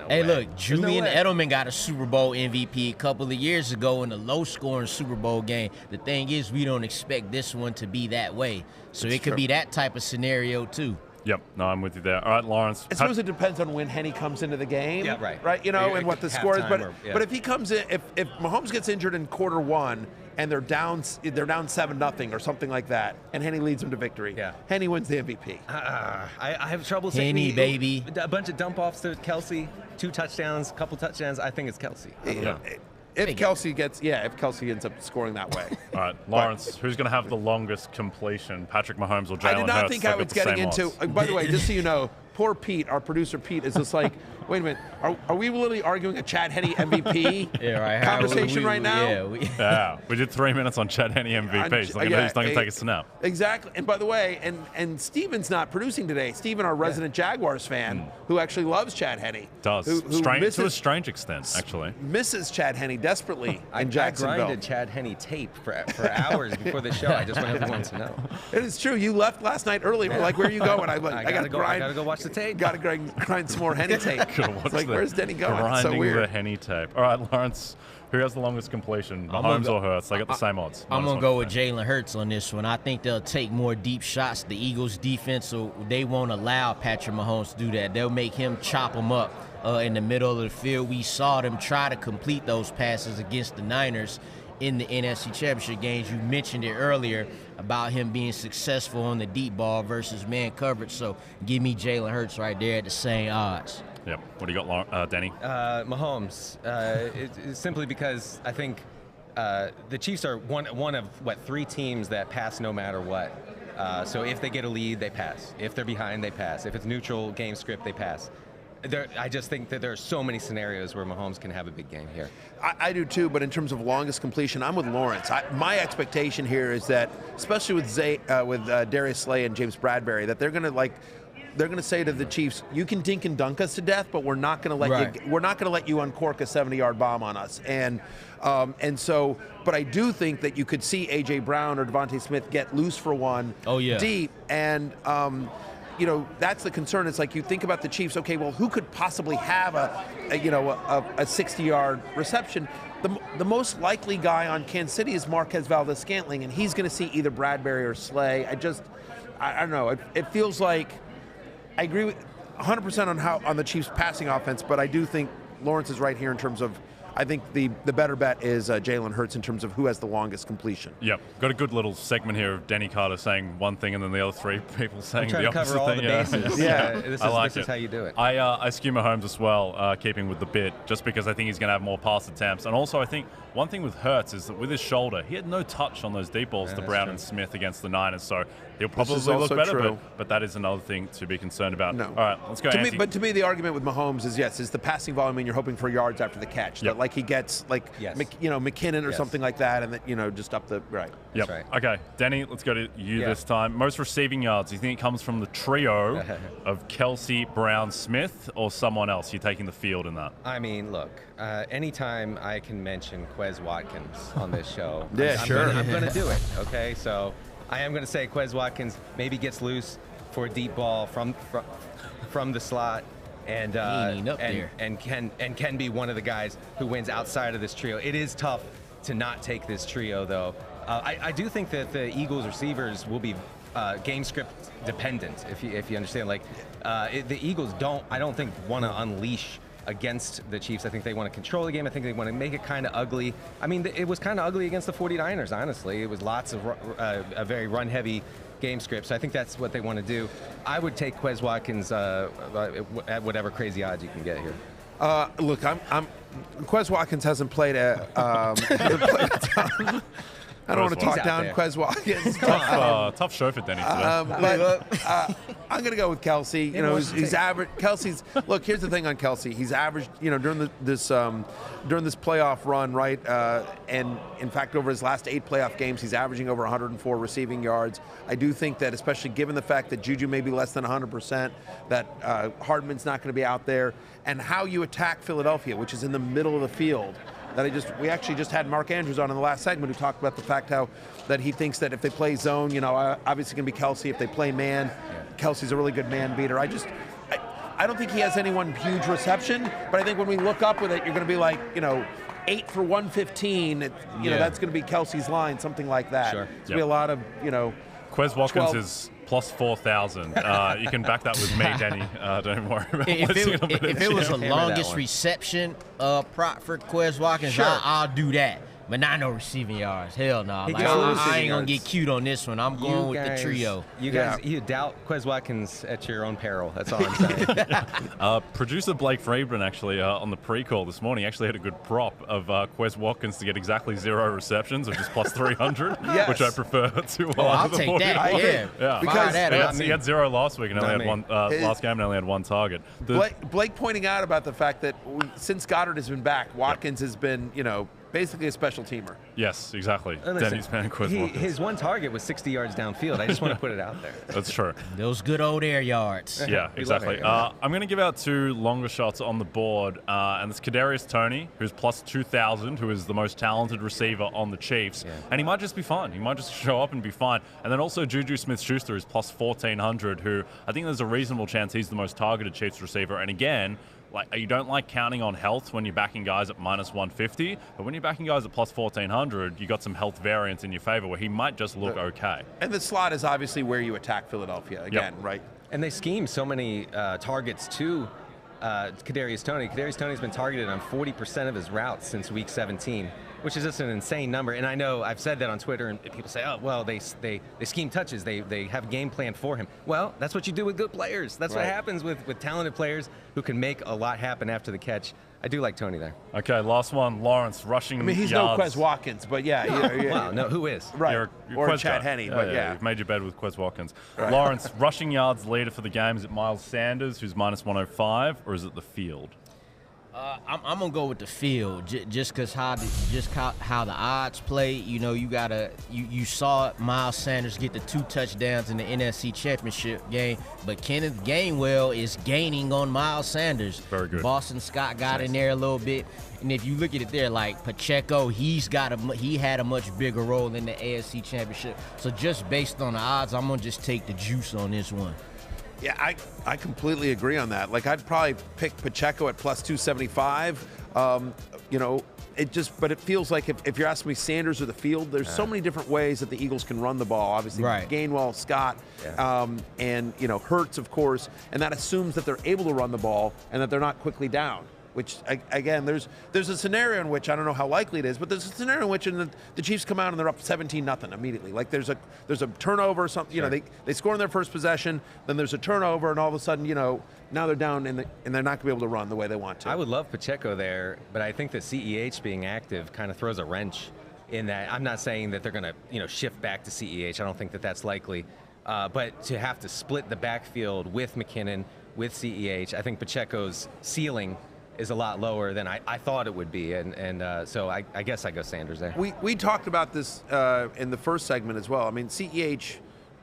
Hey, look, Julian Edelman got a Super Bowl MVP a couple of years ago in a low-scoring Super Bowl game. The thing is, we don't expect this one to be that way. So it could be that type of scenario, too. Yep. No, I'm with you there. All right, Lawrence. I suppose it depends on when Henne comes into the game. Yeah, right. Right, and what the score is. But if he comes in, if Mahomes gets injured in quarter one, and they're down 7-0 or something like that, and Henne leads them to victory. Yeah. Henne wins the MVP. I have trouble saying Henne, baby. A bunch of dump offs to Kelce, 2 touchdowns, couple touchdowns. I think it's Kelce. I don't know. If Kelce ends up scoring that way. All right, Lawrence, who's going to have the longest completion, Patrick Mahomes or Jalen Hurts? I did not think I was getting into. By the way, just so you know, poor Pete, our producer Pete, is just like, wait a minute, are we really arguing a Chad Henne MVP conversation right now? Yeah, we did 3 minutes on Chad Henne MVP. He's not going to take us to now. Exactly. And by the way, and Steven's not producing today. Steven, our resident Jaguars fan, who actually loves Chad Henne. Does. To a strange extent, actually. Misses Chad Henne desperately in Jacksonville. I grinded Chad Henne tape for hours before the show. I just want everyone to know. It is true. You left last night early. We're like, where are you going? I got to grind. I got to go watch the tape. Got to grind some more Henne tape. It's like, where's Denny going? It's so Grinding weird. the Henne tape. All right, Lawrence, who has the longest completion, Mahomes or Hurts? They got the same odds. I'm going to go with Jalen Hurts on this one. I think they'll take more deep shots. The Eagles' defense, so they won't allow Patrick Mahomes to do that. They'll make him chop them up in the middle of the field. We saw them try to complete those passes against the Niners, in the NFC Championship games. You mentioned it earlier about him being successful on the deep ball versus man coverage. So give me Jalen Hurts right there at the same odds. Yep. What do you got, Denny? Mahomes. It's simply because I think the Chiefs are one of, 3 teams that pass no matter what. So if they get a lead, they pass. If they're behind, they pass. If it's neutral game script, they pass. I just think that there are so many scenarios where Mahomes can have a big game here. I do too, but in terms of longest completion, I'm with Lawrence. My expectation here is that, especially with Darius Slay and James Bradbury, that they're going to say to the Chiefs, "You can dink and dunk us to death, but we're not going to let you uncork a 70-yard bomb on us." And so, but I do think that you could see A.J. Brown or Devontae Smith get loose for one deep, and that's the concern. It's like you think about the Chiefs. Okay, well, who could possibly have a 60-yard reception? The most likely guy on Kansas City is Marquez Valdes-Scantling, and he's going to see either Bradbury or Slay. I don't know. It feels like I agree with 100% on the Chiefs' passing offense, but I do think Lawrence is right here in terms of. I think the better bet is Jalen Hurts in terms of who has the longest completion. Yep. Got a good little segment here of Denny Carter saying one thing and then the other 3 people saying the opposite to cover all thing. the bases. This is how you do it. I skew Mahomes as well, keeping with the bit, just because I think he's going to have more pass attempts. And also I think one thing with Hurts is that with his shoulder, he had no touch on those deep balls to Brown and Smith against the Niners. So he'll probably look better, but that is another thing to be concerned about. No. All right, let's go, Andy. To me, the argument with Mahomes is the passing volume, and you're hoping for yards after the catch. Yep. That like he gets McKinnon or something like that, and that just up the right. Yep. Right. Okay, Denny, let's go to you this time. Most receiving yards. Do you think it comes from the trio of Kelsey, Brown, Smith, or someone else? You're taking the field in that. I mean, look. Anytime I can mention Quez Watkins on this show, I'm going to do it. Okay, so I am going to say Quez Watkins maybe gets loose for a deep ball from the slot. And can be one of the guys who wins outside of this trio. It is tough to not take this trio, though. I do think that the Eagles receivers will be game script dependent, if you understand. Like the Eagles I don't think want to unleash against the Chiefs. I think they want to control the game. I think they want to make it kind of ugly. I mean, it was kind of ugly against the 49ers, honestly. It was lots of a very run-heavy game script. So I think that's what they want to do. I would take Quez Watkins at whatever crazy odds you can get here. Look, Quez Watkins hasn't played a ton. I don't want to talk down Quez Watkins. Tough show for Denny today. I'm going to go with Kelsey. He's average. Kelsey's look. Here's the thing on Kelsey. He's averaged. During this playoff run, right? And in fact, over his last 8 playoff games, he's averaging over 104 receiving yards. I do think that, especially given the fact that Juju may be less than 100%, that Hardman's not going to be out there, and how you attack Philadelphia, which is in the middle of the field. We actually just had Mark Andrews on in the last segment who talked about the fact that he thinks that if they play zone, obviously going to be Kelsey. If they play man, Kelsey's a really good man beater. I don't think he has any one huge reception, but I think when we look up with it, you're going to be like, 8 for 115. That's going to be Kelsey's line, something like that. Sure. It's going to be a lot of, Quez Watkins is plus 4,000. You can back that with me, Denny. Don't worry about it. If it was a longest reception prop for Quez Watkins, I'll do that. But not no receiving yards. Hell no. I ain't going to get cute on this one. I'm going with the trio. You guys, you doubt Quez Watkins at your own peril. That's all I'm saying. Producer Blake Friedman, actually, on the pre-call this morning, actually had a good prop of Quez Watkins to get exactly 0 receptions, which is plus 300, which I prefer to I'll take that. Yeah. Because he had 0 last week and only had one last game and only had 1 target. Blake pointing out about the fact that since Goddard has been back, Watkins has been, basically a special teamer. Yes, exactly. Denny's paying Quez Watkins. His one target was 60 yards downfield. I just want to put it out there. That's true. Those good old air yards. Yeah, exactly. I'm going to give out 2 longer shots on the board, and it's Kadarius Toney, who's plus 2,000, who is the most talented receiver on the Chiefs, and he might just be fine. He might just show up and be fine. And then also Juju Smith-Schuster is plus 1,400, who I think there's a reasonable chance he's the most targeted Chiefs receiver. And again, you don't like counting on health when you're backing guys at minus 150, but when you're backing guys at plus 1,400, you got some health variance in your favor where he might just look okay. And the slot is obviously where you attack Philadelphia again, right? And they scheme so many targets to Kadarius Toney. Kadarius Toney's been targeted on 40% of his routes since week 17. which is just an insane number. And I know I've said that on Twitter, and people say, oh, well, they scheme touches. They have a game plan for him. Well, that's what you do with good players. That's what happens with talented players who can make a lot happen after the catch. I do like Tony there. Okay, last one. Lawrence, rushing yards. I mean, he's no Quez Watkins, but yeah. Wow, no, who is? Right. You're or Quez Chad guy. Henne, but yeah. You've made your bed with Quez Watkins. Right. Lawrence, rushing yards leader for the game. Is it Miles Sanders, who's minus 105, or is it the field? I'm gonna go with the field, just because how the odds play. You know, you saw Miles Sanders get the 2 touchdowns in the NFC Championship game, but Kenneth Gainwell is gaining on Miles Sanders. Very good. Boston Scott got in there a little bit, and if you look at it there, like Pacheco, he had a much bigger role in the AFC Championship. So just based on the odds, I'm gonna just take the juice on this one. Yeah, I completely agree on that. Like, I'd probably pick Pacheco at plus 275. You know, but it feels like if you're asking me Sanders or the field, there's so many different ways that the Eagles can run the ball. Obviously, Gainwell, Scott, and, you know, Hurts, of course. And that assumes that they're able to run the ball and that they're not quickly down. Which, again, there's a scenario in which, I don't know how likely it is, but there's a scenario in which the Chiefs come out and they're up 17-0 immediately. Like, there's a turnover or something. You know, they score in their first possession, then there's a turnover, and all of a sudden, you know, now they're down and they're not going to be able to run the way they want to. I would love Pacheco there, but I think that CEH being active kind of throws a wrench in that. I'm not saying that they're going to, you know, shift back to CEH. I don't think that that's likely. But to have to split the backfield with McKinnon, with CEH, I think Pacheco's ceiling is a lot lower than I thought it would be, and so I guess I go Sanders there. We talked about this in the first segment as well. I mean, CEH,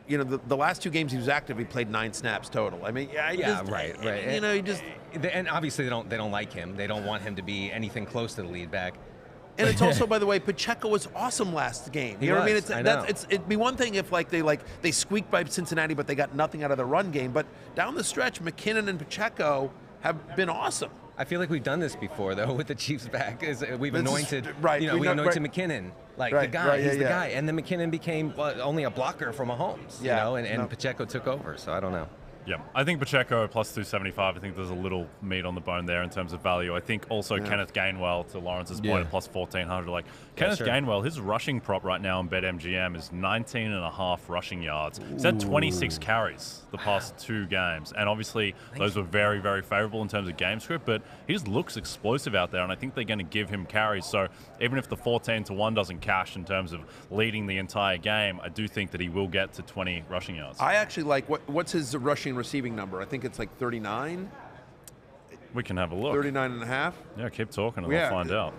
you know, the last 2 games he was active, he played 9 snaps total. I mean, right. You know, and obviously they don't like him. They don't want him to be anything close to the lead back. And it's also, by the way, Pacheco was awesome last game. You know what I mean? It'd be one thing if they squeaked by Cincinnati, but they got nothing out of the run game. But down the stretch, McKinnon and Pacheco have been awesome. I feel like we've done this before, though, with the Chiefs back. We've anointed, we anointed McKinnon, the guy. He's the guy, and then McKinnon became only a blocker for Mahomes, you know, and Pacheco took over. So I don't know. Yeah, I think Pacheco at plus 275. I think there's a little meat on the bone there in terms of value. I think also Kenneth Gainwell, to Lawrence's point, at plus 1,400. Like, Kenneth Gainwell, his rushing prop right now on BetMGM is 19.5 rushing yards. He's had 26 carries the past 2 games. And obviously, those were very, very favorable in terms of game script, but he just looks explosive out there, and I think they're going to give him carries. So even if the 14-1 doesn't cash in terms of leading the entire game, I do think that he will get to 20 rushing yards. I actually like, what's his rushing receiving number? I think it's like 39. We can have a look. 39.5. Yeah, keep talking and we'll find out.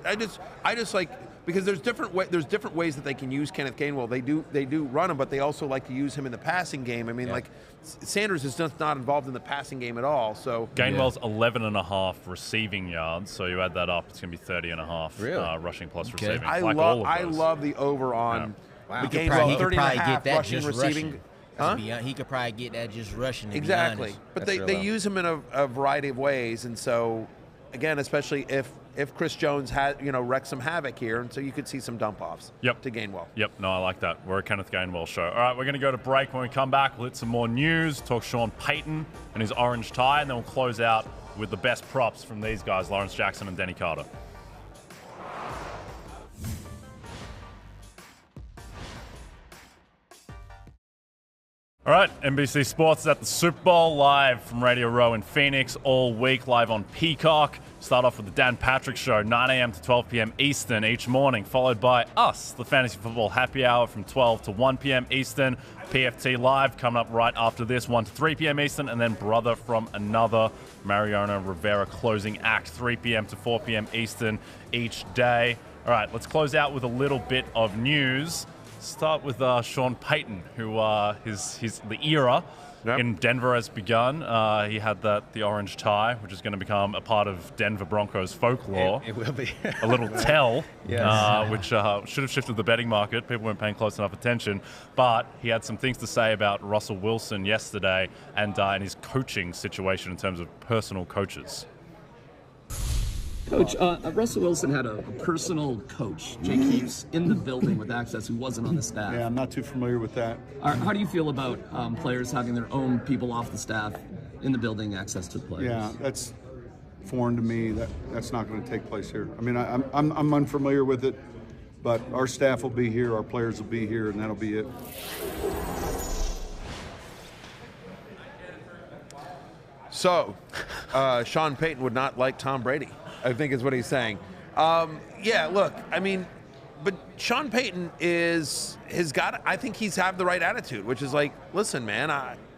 I just like, because there's different ways that they can use Kenneth Gainwell. They do run him, but they also like to use him in the passing game. I mean, like, Sanders is just not involved in the passing game at all. So Gainwell's 11.5 receiving yards. So you add that up, it's going to be 30.5 rushing plus receiving. I love the over on the Gainwell 30.5 rushing receiving. He could probably get that just rushing. Exactly, but they use him in a variety of ways, and so again, especially if Chris Jones wrecks some havoc here, and so you could see some dump offs to Gainwell. Yep, no, I like that. We're a Kenneth Gainwell show. All right, we're going to go to break. When we come back, we'll hit some more news, talk Sean Payton and his orange tie, and then we'll close out with the best props from these guys, Lawrence Jackson and Denny Carter. All right, NBC Sports is at the Super Bowl, live from Radio Row in Phoenix all week, live on Peacock. Start off with the Dan Patrick Show, 9 a.m. to 12 p.m. Eastern each morning, followed by us, the Fantasy Football Happy Hour from 12 to 1 p.m. Eastern. PFT Live coming up right after this, 1 to 3 p.m. Eastern, and then Brother from Another, Mariano Rivera closing act, 3 p.m. to 4 p.m. Eastern each day. All right, let's close out with a little bit of news. Start with Sean Payton, who the era in Denver has begun. He had the orange tie, which is going to become a part of Denver Broncos folklore. It will be. A little tell, which should have shifted the betting market. People weren't paying close enough attention. But he had some things to say about Russell Wilson yesterday and his coaching situation in terms of personal coaches. Coach, Russell Wilson had a personal coach, Jake Heaps, in the building with access who wasn't on the staff. Yeah, I'm not too familiar with that. How do you feel about players having their own people off the staff in the building, access to the players? Yeah, that's foreign to me. That's not going to take place here. I mean, I'm unfamiliar with it. But our staff will be here, our players will be here, and that'll be it. So, Sean Payton would not like Tom Brady, I think is what he's saying. Yeah, look, I mean, but Sean Payton I think he's had the right attitude, which is like, listen, man,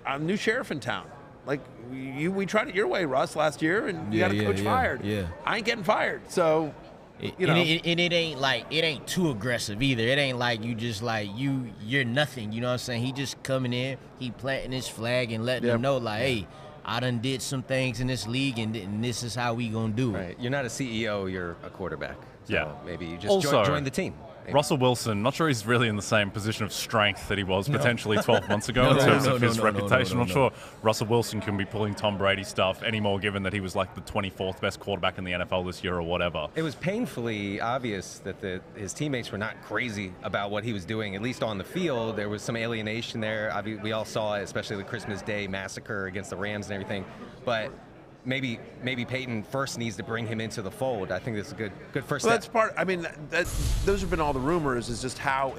I'm new sheriff in town. Like, we tried it your way, Russ, last year, and you got a coach fired. Yeah. I ain't getting fired, so... And it ain't too aggressive either. It ain't like you just like you're nothing. You know what I'm saying? He just coming in, he planting his flag and letting them know like, hey, I done did some things in this league and this is how we gonna do it. Right. You're not a CEO. You're a quarterback. So maybe you just Also, join the team. Maybe. Russell Wilson, not sure he's really in the same position of strength that he was potentially 12 months ago in terms of his reputation. Not sure Russell Wilson can be pulling Tom Brady stuff anymore, given that he was like the 24th best quarterback in the NFL this year or whatever. It was painfully obvious that his teammates were not crazy about what he was doing, at least on the field. There was some alienation there. We all saw it, especially the Christmas Day massacre against the Rams and everything. But maybe Payton first needs to bring him into the fold. I think that's a good first step. That's part. I mean, those have been all the rumors. Is just how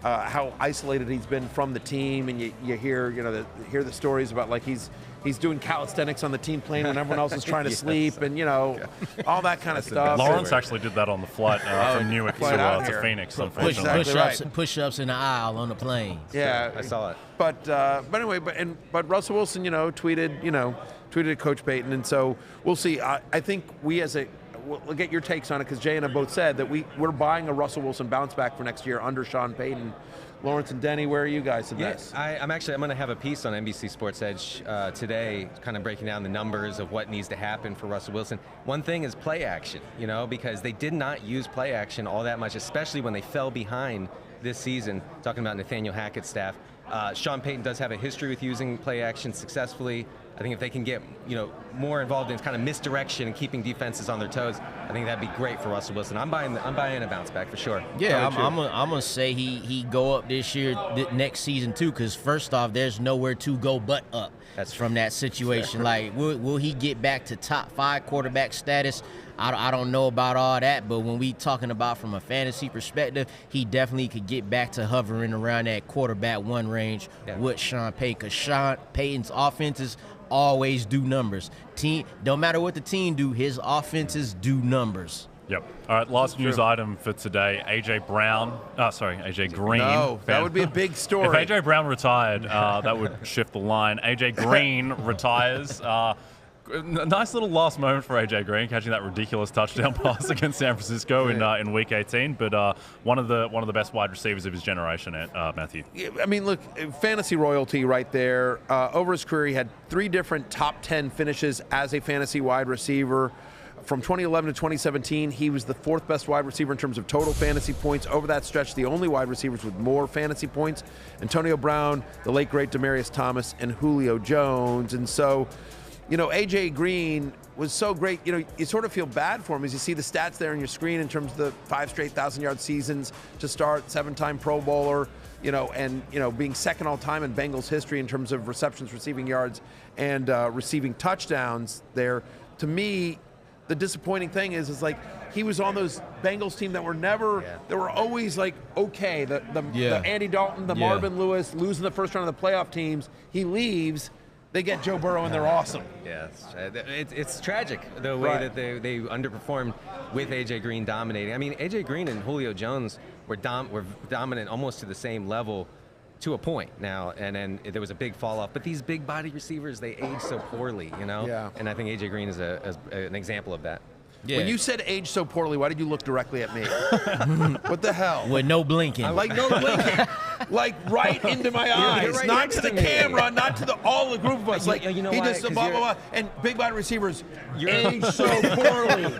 how isolated he's been from the team, and you hear hear the stories about like he's doing calisthenics on the team plane when everyone else is trying to sleep, and all that kind of stuff. Lawrence actually did that on the flight from Newark to Phoenix. Unfortunately, Push-ups in the aisle on the plane. Yeah, I saw it. But anyway, but Russell Wilson, tweeted at Coach Payton, and so we'll see. I think we'll get your takes on it because Jay and I both said that we're buying a Russell Wilson bounce back for next year under Sean Payton. Lawrence and Denny, where are you guys in this? I'm going to have a piece on NBC Sports Edge today, kind of breaking down the numbers of what needs to happen for Russell Wilson. One thing is play action, because they did not use play action all that much, especially when they fell behind this season. Talking about Nathaniel Hackett's staff. Sean Payton does have a history with using play action successfully. I think if they can get more involved in kind of misdirection and keeping defenses on their toes, I think that'd be great for Russell Wilson. I'm buying a bounce back for sure. Yeah, I'm gonna say he go up this year, next season too. Because first off, there's nowhere to go but up. That's from that situation. Like, will he get back to top 5 quarterback status? I don't know about all that, but when we talking about from a fantasy perspective, he definitely could get back to hovering around that quarterback 1 range with Sean Payton. Because Sean Payton's offenses always do numbers. Don't matter what the team do, his offenses do numbers. Yep. All right, last news item for today. AJ Green. No, that would be a big story. If AJ Brown retired, that would shift the line. AJ Green retires. Nice little last moment for AJ Green, catching that ridiculous touchdown pass against San Francisco in Week 18. But one of the best wide receivers of his generation, Matthew. I mean, look, fantasy royalty right there. Over his career, he had 3 different top 10 finishes as a fantasy wide receiver. From 2011 to 2017, he was the 4th best wide receiver in terms of total fantasy points. Over that stretch, the only wide receivers with more fantasy points: Antonio Brown, the late great Demaryius Thomas, and Julio Jones. And so, AJ Green was so great. You sort of feel bad for him as you see the stats there on your screen in terms of the 5 straight 1,000-yard seasons to start, 7-time Pro Bowler, and being second all time in Bengals history in terms of receptions, receiving yards, and receiving touchdowns there. To me, the disappointing thing is like he was on those Bengals team that were they were always like okay. The Andy Dalton, the Marvin Lewis, losing the first round of the playoff teams. He leaves. They get Joe Burrow, and they're awesome. Yeah, it's tragic the way that they underperformed with A.J. Green dominating. I mean, A.J. Green and Julio Jones were dominant almost to the same level to a point now, and then there was a big fall off. But these big body receivers, they age so poorly, Yeah. And I think A.J. Green is an example of that. Yeah. When you said age so poorly, why did you look directly at me? What the hell? With no blinking. Like no blinking. Like right into my eyes. Right not to the camera, not to all the group of us. Like you know he why? just blah, blah, blah. And big body receivers age so poorly.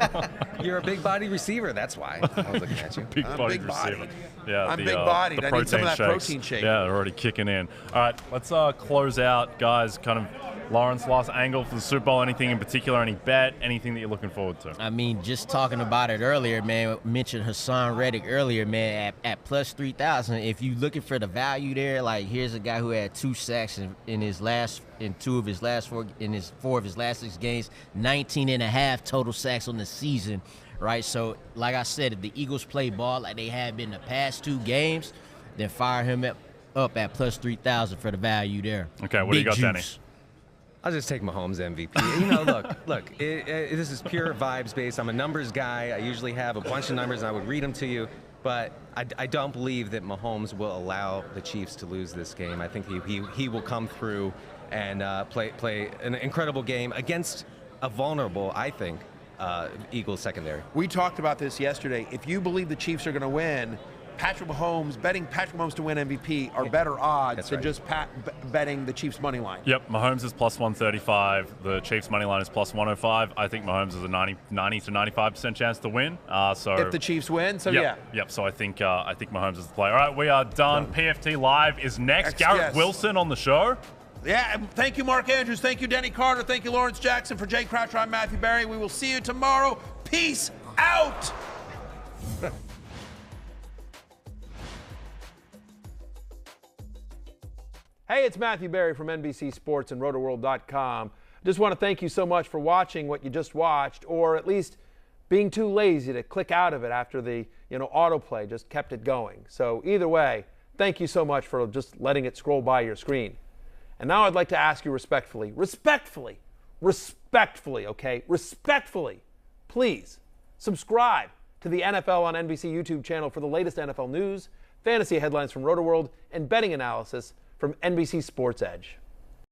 You're a big body receiver, that's why I was looking at you. Big body receiver. Yeah, I'm big bodied. I need some of that protein shake. Yeah, they're already kicking in. All right, let's close out, guys. Kind of Lawrence, last angle for the Super Bowl. Anything in particular? Any bet? Anything that you're looking forward to? I mean, just talking about it earlier, man. Mentioned Hassan Reddick earlier, man. At plus 3,000. If you're looking for the value there, like here's a guy who had 2 sacks in 4 of his last 6 games, 19.5 total sacks on the season. right? So, like I said, if the Eagles play ball like they have been the past 2 games, then fire him up at plus 3,000 for the value there. Okay, what do you got, Denny? I'll just take Mahomes MVP. Look, this is pure vibes based. I'm a numbers guy. I usually have a bunch of numbers, and I would read them to you. But I don't believe that Mahomes will allow the Chiefs to lose this game. I think he will come through and play an incredible game against a vulnerable, I think, Eagles secondary. We talked about this yesterday. If you believe the Chiefs are going to win, betting Patrick Mahomes to win MVP are better odds than just betting the Chiefs money line. Yep, Mahomes is plus 135. The Chiefs money line is plus 105. I think Mahomes has a 90 to 95% chance to win. So if the Chiefs win, Yep. So I think Mahomes is the play. All right, we are done. PFT Live is next. Garrett Wilson on the show. Yeah, thank you, Mark Andrews. Thank you, Denny Carter. Thank you, Lawrence Jackson. For Jay Croucher, I'm Matthew Berry. We will see you tomorrow. Peace out. Hey, it's Matthew Berry from NBC Sports and Rotoworld.com. Just want to thank you so much for watching what you just watched, or at least being too lazy to click out of it after the autoplay just kept it going. So either way, thank you so much for just letting it scroll by your screen. And now I'd like to ask you respectfully, please subscribe to the NFL on NBC YouTube channel for the latest NFL news, fantasy headlines from Rotoworld, and betting analysis from NBC Sports Edge.